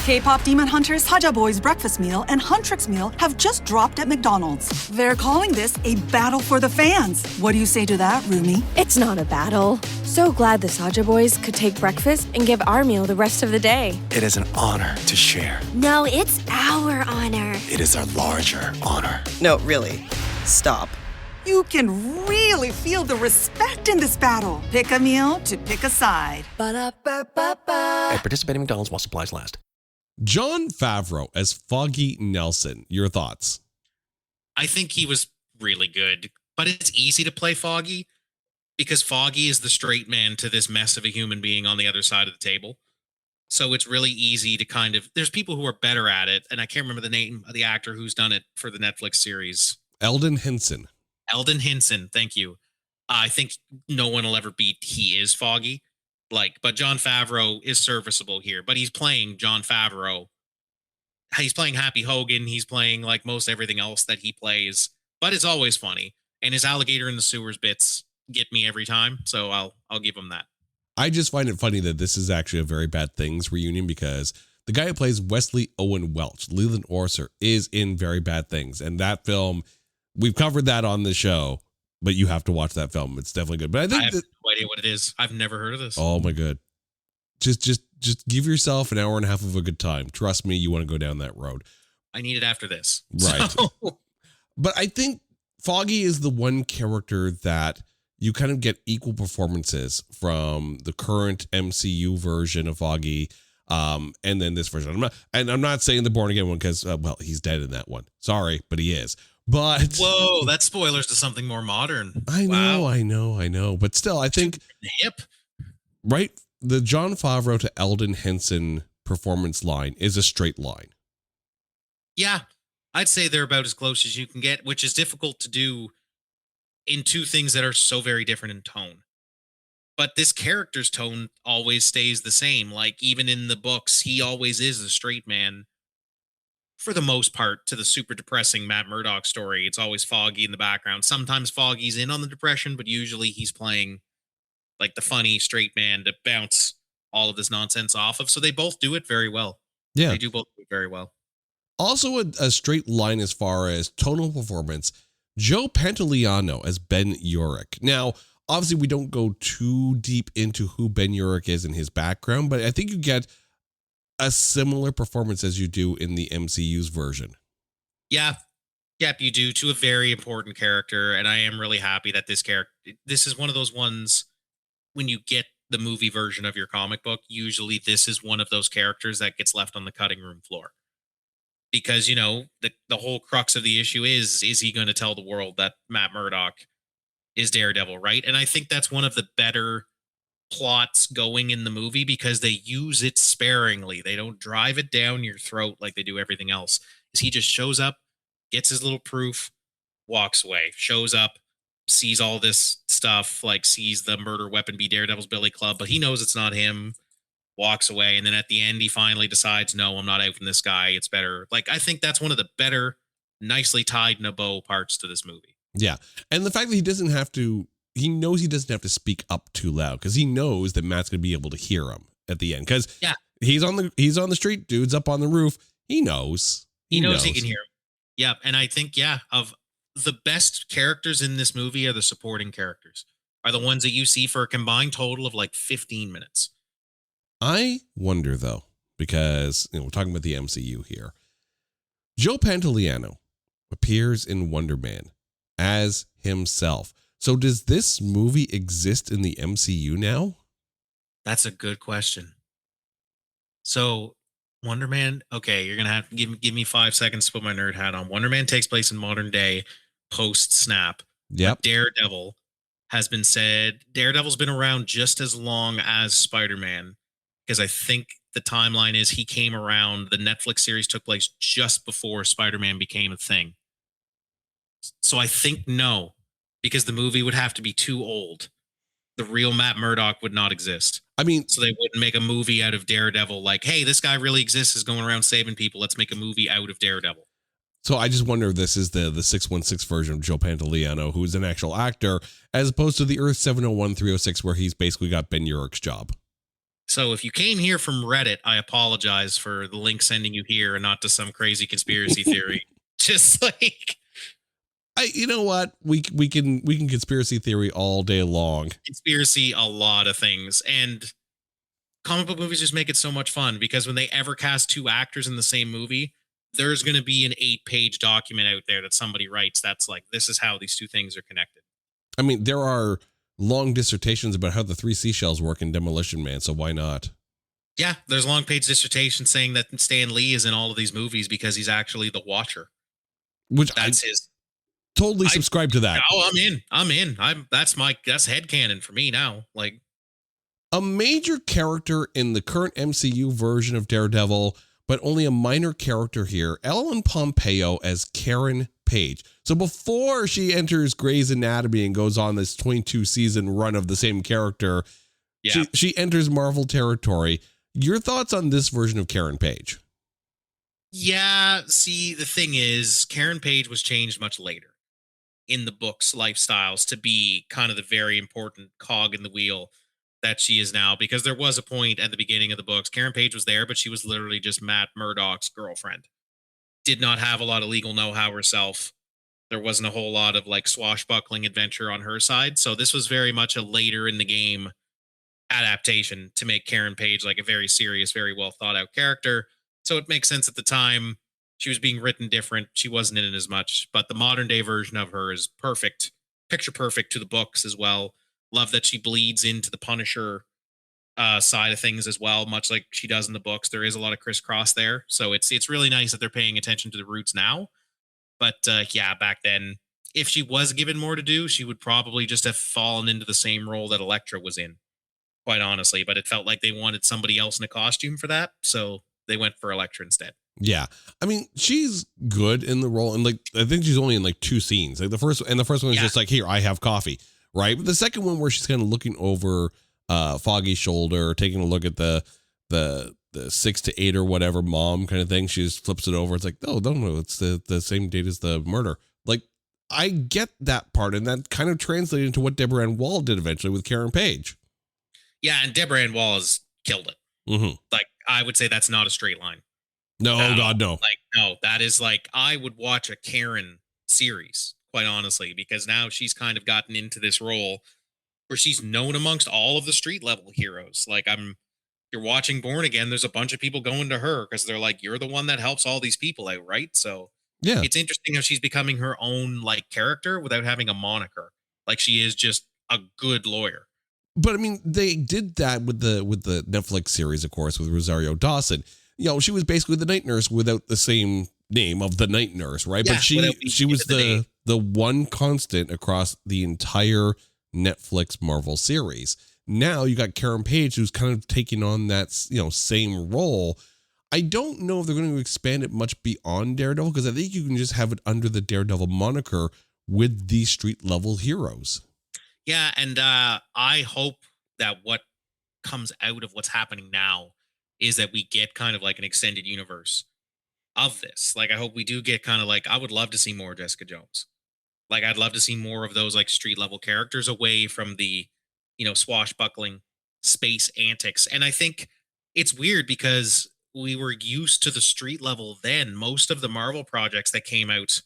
K-pop Demon Hunters Haja Boy's breakfast meal and Huntrix meal have just dropped at McDonald's. They're calling this a battle for the fans. What do you say to that, Rumi? It's not a battle. So glad the Saja boys could take breakfast and give our meal the rest of the day. It is an honor to share. No, it's our honor. It is our larger honor. No, really. Stop. You can really feel the respect in this battle. Pick a meal to pick a side. Ba-da-ba-ba-ba. At participating McDonald's while supplies last. Jon Favreau as Foggy Nelson. Your thoughts? I think he was really good, but it's easy to play Foggy because Foggy is the straight man to this mess of a human being on the other side of the table. So it's really easy to kind of, there's people who are better at it, and I can't remember the name of the actor who's done it for the Netflix series. Eldon Henson. Eldon Henson, thank you. I think no one will ever beat He Is Foggy. But Jon Favreau is serviceable here, but he's playing Jon Favreau. He's playing Happy Hogan. He's playing like most everything else that he plays, but it's always funny. And his alligator in the sewers bits get me every time. So I'll give him that. I just find it funny that this is actually a Very Bad Things reunion because the guy who plays Wesley Owen Welch, Leland Orser, is in Very Bad Things. And that film, we've covered that on the show, but you have to watch that film. It's definitely good. But I think I have no idea what it is. I've never heard of this. Oh my God. Just give yourself an hour and a half of a good time. Trust me, you want to go down that road. I need it after this. Right. So. But I think Foggy is the one character that you kind of get equal performances from the current MCU version of Foggy, and then this version. I'm not saying the Born Again one because, he's dead in that one. Sorry, but he is. But whoa, that's spoilers to something more modern. I know. But still, I think hip. Right? The Jon Favreau to Eldon Henson performance line is a straight line. Yeah, I'd say they're about as close as you can get, which is difficult to do in two things that are so very different in tone. But this character's tone always stays the same. Like, even in the books, he always is a straight man. For the most part, to the super depressing Matt Murdock story, it's always Foggy in the background. Sometimes Foggy's in on the depression, but usually he's playing like the funny straight man to bounce all of this nonsense off of. So they both do it very well. Yeah. They do both do it very well. Also a straight line as far as tonal performance, Joe Pantoliano as Ben Urich. Now, obviously we don't go too deep into who Ben Urich is and his background, but I think you get a similar performance as you do in the MCU's version. Yeah. Yep, you do, to a very important character. And I am really happy that this is one of those ones when you get the movie version of your comic book, usually this is one of those characters that gets left on the cutting room floor. Because, the whole crux of the issue is he going to tell the world that Matt Murdock is Daredevil, right? And I think that's one of the better plots going in the movie because they use it sparingly. They don't drive it down your throat like they do everything else. Is he just shows up, gets his little proof, walks away, shows up, sees all this stuff, like sees the murder weapon be Daredevil's Billy Club, but he knows it's not him, walks away. And then at the end, he finally decides, no, I'm not out from this guy. It's better. Like, I think that's one of the better, nicely tied in a bow parts to this movie. Yeah. And the fact that he knows he doesn't have to speak up too loud because he knows that Matt's going to be able to hear him at the end. Because he's on the street, dude's up on the roof. He knows. He knows he can hear him. Yeah. And I think, of the best characters in this movie are the supporting characters, are the ones that you see for a combined total of like 15 minutes. I wonder, though, because we're talking about the MCU here. Joe Pantoliano appears in Wonder Man as himself. So does this movie exist in the MCU now? That's a good question. So Wonder Man, okay, you're going to have to give me 5 seconds to put my nerd hat on. Wonder Man takes place in modern day post-snap. Yep. Daredevil has been said. Daredevil's been around just as long as Spider-Man because I think the timeline is he came around, the Netflix series took place just before Spider-Man became a thing. So I think no, because the movie would have to be too old. The real Matt Murdock would not exist. I mean, so they wouldn't make a movie out of Daredevil like, hey, this guy really exists, is going around saving people. Let's make a movie out of Daredevil. So I just wonder if this is the 616 version of Joe Pantoliano, who's an actual actor, as opposed to the Earth 701-306, where he's basically got Ben Urich's job. So if you came here from Reddit, I apologize for the link sending you here and not to some crazy conspiracy theory. Just like You know what? We can conspiracy theory all day long. Conspiracy a lot of things, and comic book movies just make it so much fun because when they ever cast two actors in the same movie, there's going to be an 8-page document out there that somebody writes that's like, this is how these two things are connected. I mean, there are long dissertations about how the 3 seashells work in Demolition Man, so why not? Yeah, there's long page dissertation saying that Stan Lee is in all of these movies because he's actually the Watcher. Which that's his. Totally subscribe to that. Oh, I'm in. That's headcanon for me now. Like, a major character in the current MCU version of Daredevil, but only a minor character here, Ellen Pompeo as Karen Page. So before she enters Grey's Anatomy and goes on this 22-season run of the same character, she enters Marvel territory. Your thoughts on this version of Karen Page? Yeah, see, the thing is, Karen Page was changed much later in the book's lifestyles to be kind of the very important cog in the wheel that she is now, because there was a point at the beginning of the books, Karen Page was there, but she was literally just Matt Murdock's girlfriend. Did not have a lot of legal know-how herself. There wasn't a whole lot of like swashbuckling adventure on her side. So this was very much a later in the game adaptation to make Karen Page like a very serious, very well thought out character. So it makes sense at the time. She was being written different. She wasn't in it as much, but the modern day version of her is perfect, picture perfect to the books as well. Love that she bleeds into the Punisher side of things as well, much like she does in the books. There is a lot of crisscross there. So it's really nice that they're paying attention to the roots now. But yeah, back then, if she was given more to do, she would probably just have fallen into the same role that Elektra was in, quite honestly. But it felt like they wanted somebody else in a costume for that. So they went for Elektra instead. Yeah. I mean, she's good in the role. And like, I think she's only in like 2 scenes. Like the first one is just like, here, I have coffee. Right. But the second one where she's kind of looking over Foggy's shoulder, taking a look at the 6 to 8 or whatever mom kind of thing. She just flips it over. It's like, oh, no, it's the same date as the murder. Like, I get that part. And that kind of translated into what Deborah Ann Woll did eventually with Karen Page. Yeah. And Deborah Ann Woll has killed it. Mm-hmm. Like, I would say that's not a straight line. No, God, no. Like, no, that is like, I would watch a Karen series, quite honestly, because now she's kind of gotten into this role where she's known amongst all of the street level heroes. Like, you're watching Born Again, there's a bunch of people going to her because they're like, you're the one that helps all these people out, right? So yeah, it's interesting how she's becoming her own like character without having a moniker. Like, she is just a good lawyer. But I mean, they did that with the Netflix series, of course, with Rosario Dawson. You know, she was basically the night nurse without the same name of the night nurse, right? Yeah, but she was the one constant across the entire Netflix Marvel series. Now you got Karen Page, who's kind of taking on that, you know, same role. I don't know if they're going to expand it much beyond Daredevil, because I think you can just have it under the Daredevil moniker with these street level heroes. Yeah, and I hope that what comes out of what's happening now is that we get kind of like an extended universe of this. Like, I hope we do get kind of like, I would love to see more Jessica Jones. Like, I'd love to see more of those like street level characters away from the, you know, swashbuckling space antics. And I think it's weird because we were used to the street level then. Most of the Marvel projects that came out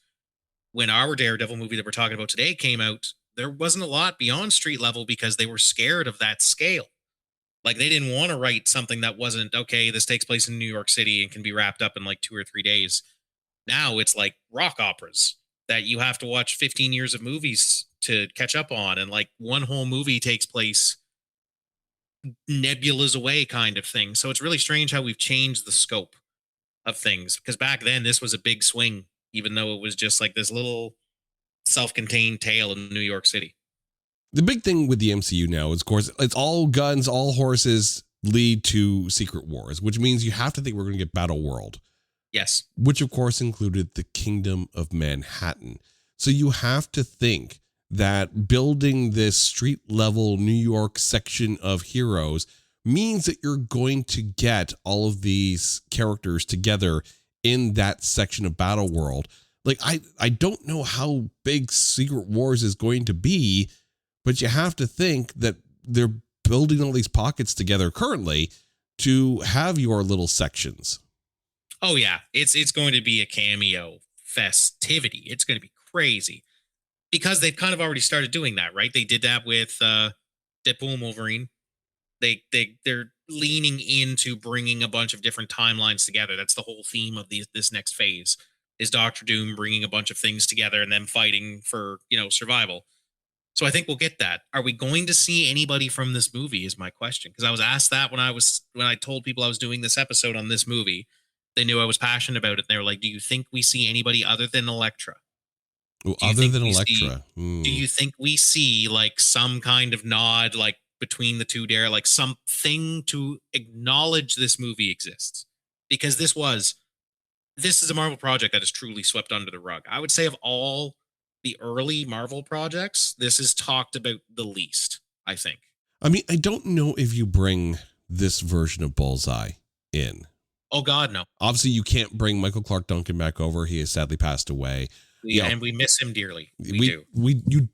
when our Daredevil movie that we're talking about today came out, there wasn't a lot beyond street level because they were scared of that scale. Like, they didn't want to write something that wasn't, okay, this takes place in New York City and can be wrapped up in like 2 or 3 days. Now it's like rock operas that you have to watch 15 years of movies to catch up on. And like one whole movie takes place nebulas away kind of thing. So it's really strange how we've changed the scope of things, because back then this was a big swing, even though it was just like this little self-contained tale in New York City. The big thing with the MCU now is, of course, it's all guns, all horses lead to Secret Wars, which means you have to think we're going to get Battle World. Yes. Which, of course, included the Kingdom of Manhattan. So you have to think that building this street level New York section of heroes means that you're going to get all of these characters together in that section of Battle World. Like, I don't know how big Secret Wars is going to be, but you have to think that they're building all these pockets together currently to have your little sections. Oh yeah, it's going to be a cameo festivity. It's going to be crazy because they've kind of already started doing that, right? They did that with Deadpool and Wolverine. They're leaning into bringing a bunch of different timelines together. That's the whole theme of this next phase is Doctor Doom bringing a bunch of things together and then fighting for survival. So I think we'll get that. Are we going to see anybody from this movie? Is my question, because I was asked that when I told people I was doing this episode on this movie. They knew I was passionate about it. And they were like, "Do you think we see anybody other than Elektra?" Ooh, other than Elektra, do you think we see like some kind of nod, like between the two there, like something to acknowledge this movie exists? Because this is a Marvel project that is truly swept under the rug. I would say of all the early Marvel projects, this is talked about the least, I think. I mean, I don't know if you bring this version of Bullseye in. Oh God, no. Obviously, you can't bring Michael Clark Duncan back over. He has sadly passed away. And we miss him dearly. You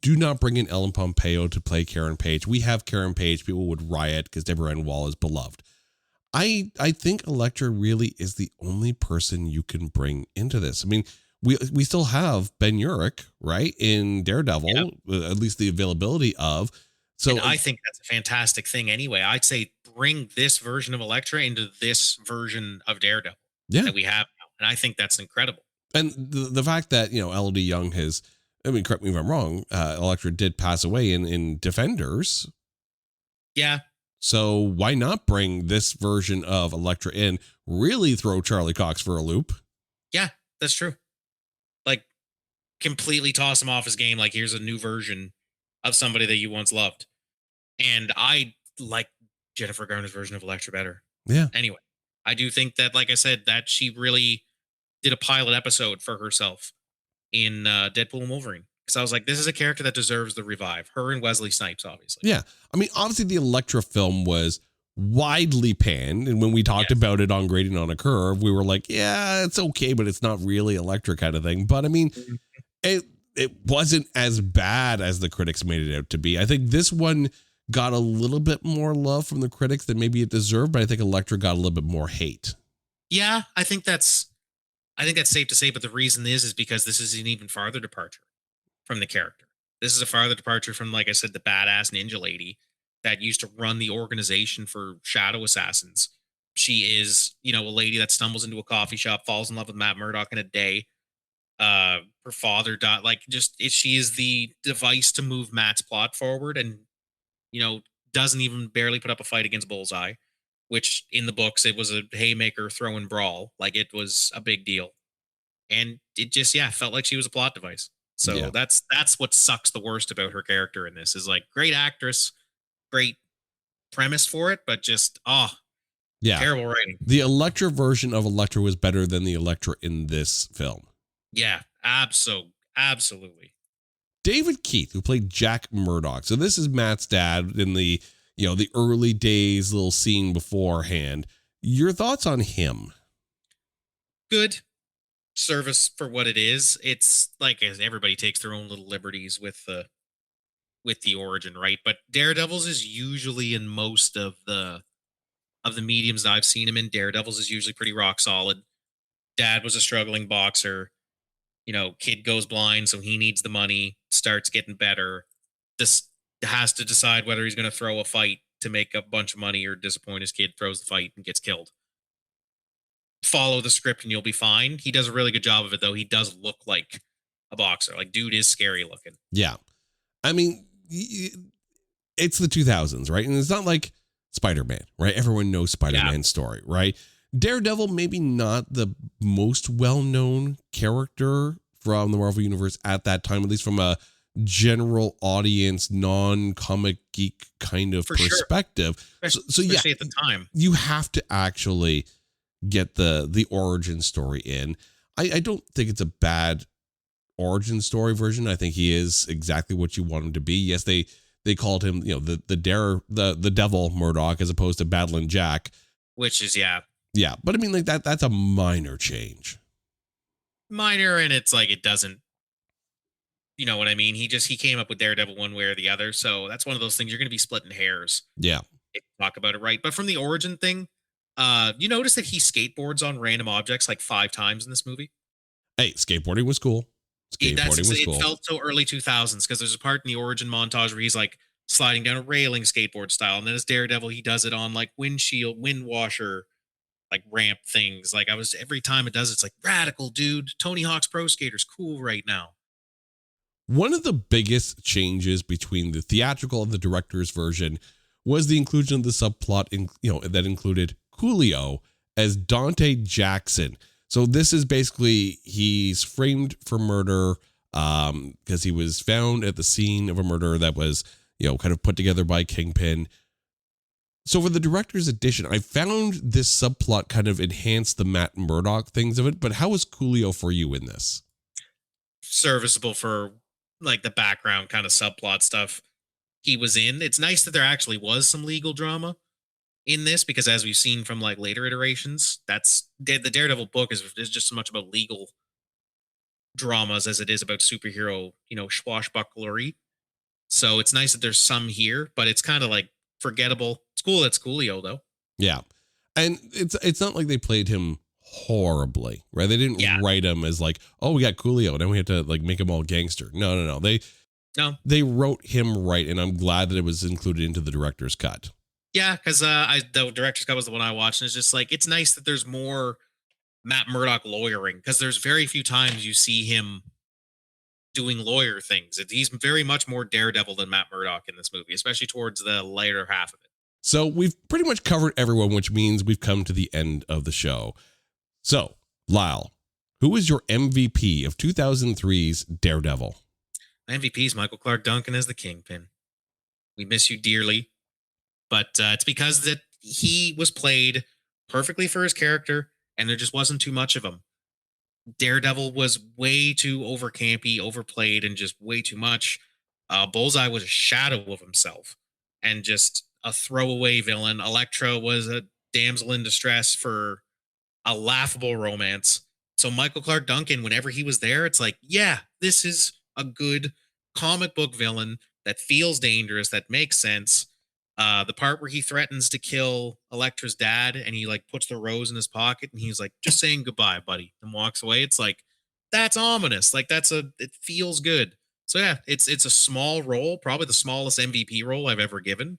do not bring in Ellen Pompeo to play Karen Page. We have Karen Page. People would riot because Deborah Ann Wall is beloved. I think Elektra really is the only person you can bring into this. I mean, we still have Ben Urich, right, in Daredevil, at least the availability of. So and I think that's a fantastic thing anyway. I'd say bring this version of Elektra into this version of Daredevil that we have now. And I think that's incredible. And the fact that, Elodie Young has, I mean, correct me if I'm wrong, Elektra did pass away in Defenders. Yeah. So why not bring this version of Elektra in, really throw Charlie Cox for a loop? Yeah, that's true. Like, completely toss him off his game. Like, here's a new version of somebody that you once loved. And I like Jennifer Garner's version of Elektra better. Yeah. Anyway, I do think that, like I said, that she really did a pilot episode for herself in Deadpool and Wolverine. Because I was like, this is a character that deserves the revive. Her and Wesley Snipes, obviously. Yeah. I mean, obviously the Elektra film was widely panned. And when we talked about it on Grading on a Curve, we were like, yeah, it's okay, but it's not really Elektra kind of thing. But I mean, it wasn't as bad as the critics made it out to be. I think this one got a little bit more love from the critics than maybe it deserved, but I think Elektra got a little bit more hate. Yeah, I think that's safe to say, but the reason is because this is an even farther departure from the character. This is a farther departure from, like I said, the badass ninja lady that used to run the organization for Shadow Assassins. She is, a lady that stumbles into a coffee shop, falls in love with Matt Murdock in a day. Her father died. She is the device to move Matt's plot forward, and doesn't even barely put up a fight against Bullseye, which in the books it was a haymaker throwing brawl. Like, it was a big deal, and it just felt like she was a plot device. So that's what sucks the worst about her character in this is, like, great actress, great premise for it, but just terrible writing. The Elektra version of Elektra was better than the Elektra in this film. Yeah, absolutely. David Keith, who played Jack Murdock. So this is Matt's dad in the the early days, little scene beforehand. Your thoughts on him? Good service for what it is. It's like, as everybody takes their own little liberties with the origin, right? But Daredevil's is usually in most of the mediums that I've seen him in. Daredevil's is usually pretty rock solid. Dad was a struggling boxer. Kid goes blind, so he needs the money, starts getting better. This has to decide whether he's going to throw a fight to make a bunch of money or disappoint his kid, throws the fight and gets killed. Follow the script and you'll be fine. He does a really good job of it, though. He does look like a boxer. Like, dude is scary looking. Yeah. I mean, it's the 2000s, right? And it's not like Spider-Man, right? Everyone knows Spider-Man's story, right? Daredevil, maybe not the most well-known character from the Marvel Universe at that time, at least from a general audience, non-comic geek kind of perspective. Sure. So Especially at the time. You have to actually get the origin story in. I don't think it's a bad origin story version. I think he is exactly what you want him to be. Yes, they called him, the devil Murdoch as opposed to Battling Jack. Which is, Yeah, but I mean, like that's a minor change. Minor, and it's like it doesn't You know what I mean? He came up with Daredevil one way or the other. So that's one of those things you're going to be splitting hairs Yeah. if you talk about it right. But from the origin thing, you notice that he skateboards on random objects like 5 times in this movie. Hey, skateboarding was cool. Skateboarding was It cool. felt so early 2000s because there's a part in the origin montage where he's like sliding down a railing skateboard style, and then as Daredevil he does it on like windshield, wind washer, like ramp things. Like I was every time it does, it's like radical, dude. Tony Hawk's Pro Skater's cool right now. One of the biggest changes between the theatrical and the director's version was the inclusion of the subplot that included Coolio as Dante Jackson. So this is basically he's framed for murder because he was found at the scene of a murder that was, kind of put together by Kingpin. So for the director's edition, I found this subplot kind of enhanced the Matt Murdock things of it. But how was Coolio for you in this? Serviceable for like the background kind of subplot stuff he was in. It's nice that there actually was some legal drama in this because as we've seen from like later iterations, that's the Daredevil book is just as much about legal dramas as it is about superhero, swashbucklery. So it's nice that there's some here, but it's kind of like forgettable. It's cool. It's Coolio though. Yeah. And it's not like they played him horribly, right? They didn't write him as like, oh, we got Coolio, and we have to like make him all gangster. No. They wrote him right, and I'm glad that it was included into the director's cut. Yeah, because the director's cut was the one I watched, and it's just like it's nice that there's more Matt Murdock lawyering because there's very few times you see him doing lawyer things. He's very much more Daredevil than Matt Murdock in this movie, especially towards the later half of it. So we've pretty much covered everyone, which means we've come to the end of the show. So, Lyle, who is your MVP of 2003's Daredevil? My MVP is Michael Clark Duncan as the Kingpin. We miss you dearly, but it's because that he was played perfectly for his character, and there just wasn't too much of him. Daredevil was way too over campy, overplayed, and just way too much. Bullseye was a shadow of himself and just a throwaway villain. Elektra was a damsel in distress for a laughable romance. So Michael Clark Duncan, whenever he was there, it's like, yeah, this is a good comic book villain that feels dangerous, that makes sense. The part where he threatens to kill Elektra's dad and he like puts the rose in his pocket and he's like, just saying goodbye, buddy, and walks away. It's like, that's ominous. Like it feels good. So yeah, it's a small role, probably the smallest MVP role I've ever given,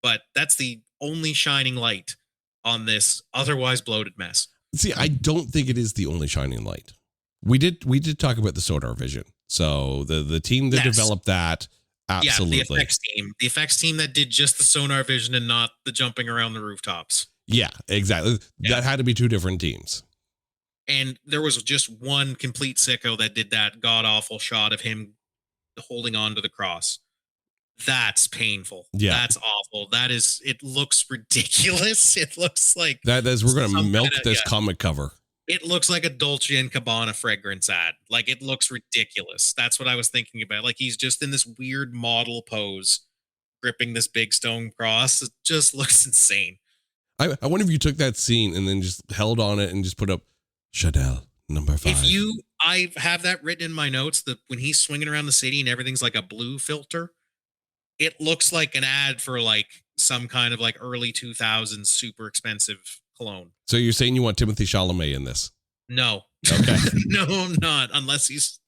but that's the only shining light on this otherwise bloated mess. See, I don't think it is the only shining light. We did talk about the Sonar Vision. So the team that developed that, absolutely. Yeah, the effects team that did just the Sonar Vision and not the jumping around the rooftops. Yeah, exactly. Yeah. That had to be two different teams. And there was just one complete sicko that did that god awful shot of him holding on to the cross. That's painful. Yeah. That's awful. It looks ridiculous. It looks like we're going to milk this comic cover. It looks like a Dolce & Gabbana fragrance ad. Like it looks ridiculous. That's what I was thinking about. Like he's just in this weird model pose, gripping this big stone cross. It just looks insane. I wonder if you took that scene and then just held on it and just put up Chanel number 5. I have that written in my notes that when he's swinging around the city and everything's like a blue filter, it looks like an ad for like some kind of like early 2000s super expensive cologne. So you're saying you want Timothée Chalamet in this? No. Okay. No, I'm not. Unless he's...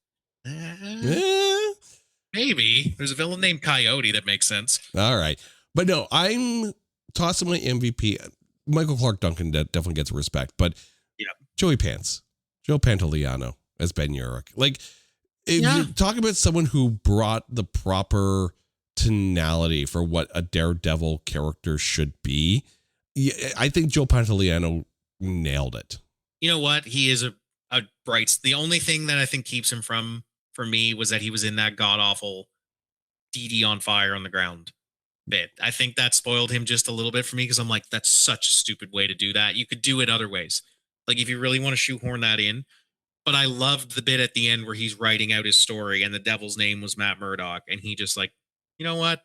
Maybe. There's a villain named Coyote that makes sense. All right. But no, I'm tossing my MVP. Michael Clark Duncan definitely gets respect. But Joe Pantoliano as Ben Urich. Like, if you talk about someone who brought the proper tonality for what a Daredevil character should be, I think Joe Pantoliano nailed it. You know what? He is a bright... The only thing that I think keeps him for me was that he was in that god-awful DD on fire on the ground bit. I think that spoiled him just a little bit for me because I'm like, that's such a stupid way to do that. You could do it other ways. Like if you really want to shoehorn that in. But I loved the bit at the end where he's writing out his story and the devil's name was Matt Murdock. And he just like, you know what?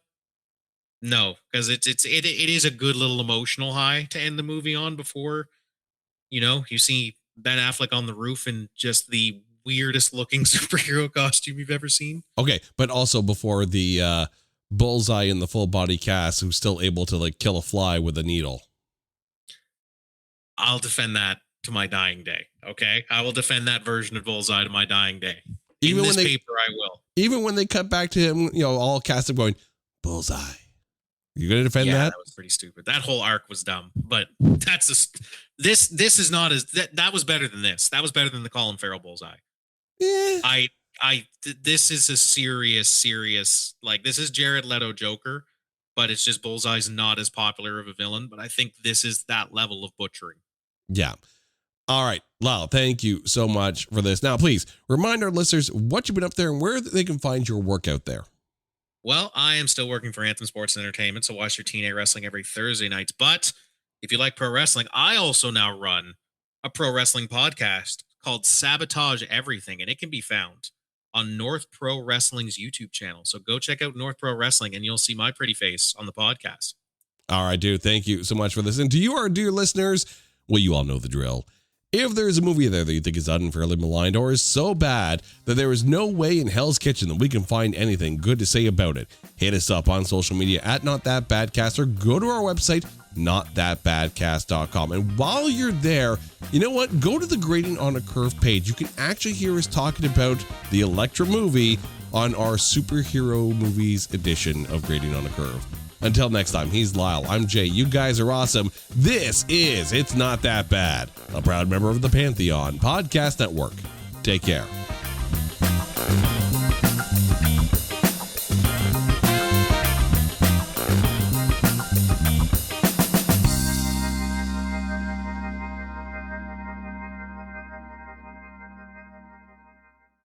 No, because it is a good little emotional high to end the movie on before, you see Ben Affleck on the roof and just the weirdest looking superhero costume you've ever seen. Okay, but also before the Bullseye in the full body cast who's still able to like kill a fly with a needle. I'll defend that to my dying day. Okay, I will defend that version of Bullseye to my dying day. In this paper, I will. Even when they cut back to him, all cast up going, Bullseye. You gonna defend that? That was pretty stupid. That whole arc was dumb. But that's this is not as that was better than this. That was better than the Colin Farrell Bullseye. Yeah. This is a serious like this is Jared Leto Joker, but it's just Bullseye's not as popular of a villain. But I think this is that level of butchering. Yeah. All right, Lyle, thank you so much for this. Now, please remind our listeners what you've been up there and where they can find your work out there. Well, I am still working for Anthem Sports and Entertainment, so watch your TNA Wrestling every Thursday nights. But if you like pro wrestling, I also now run a pro wrestling podcast called Sabotage Everything, and it can be found on North Pro Wrestling's YouTube channel. So go check out North Pro Wrestling, and you'll see my pretty face on the podcast. All right, dude, thank you so much for this. And to you, our dear listeners, well, you all know the drill. If there's a movie there that you think is unfairly maligned or is so bad that there is no way in Hell's Kitchen that we can find anything good to say about it, hit us up on social media at NotThatBadcast or go to our website, NotThatBadcast.com. And while you're there, you know what? Go to the Grading on a Curve page. You can actually hear us talking about the Elektra movie on our superhero movies edition of Grading on a Curve. Until next time, he's Lyle. I'm Jay. You guys are awesome. This is It's Not That Bad, a proud member of the Pantheon Podcast Network. Take care.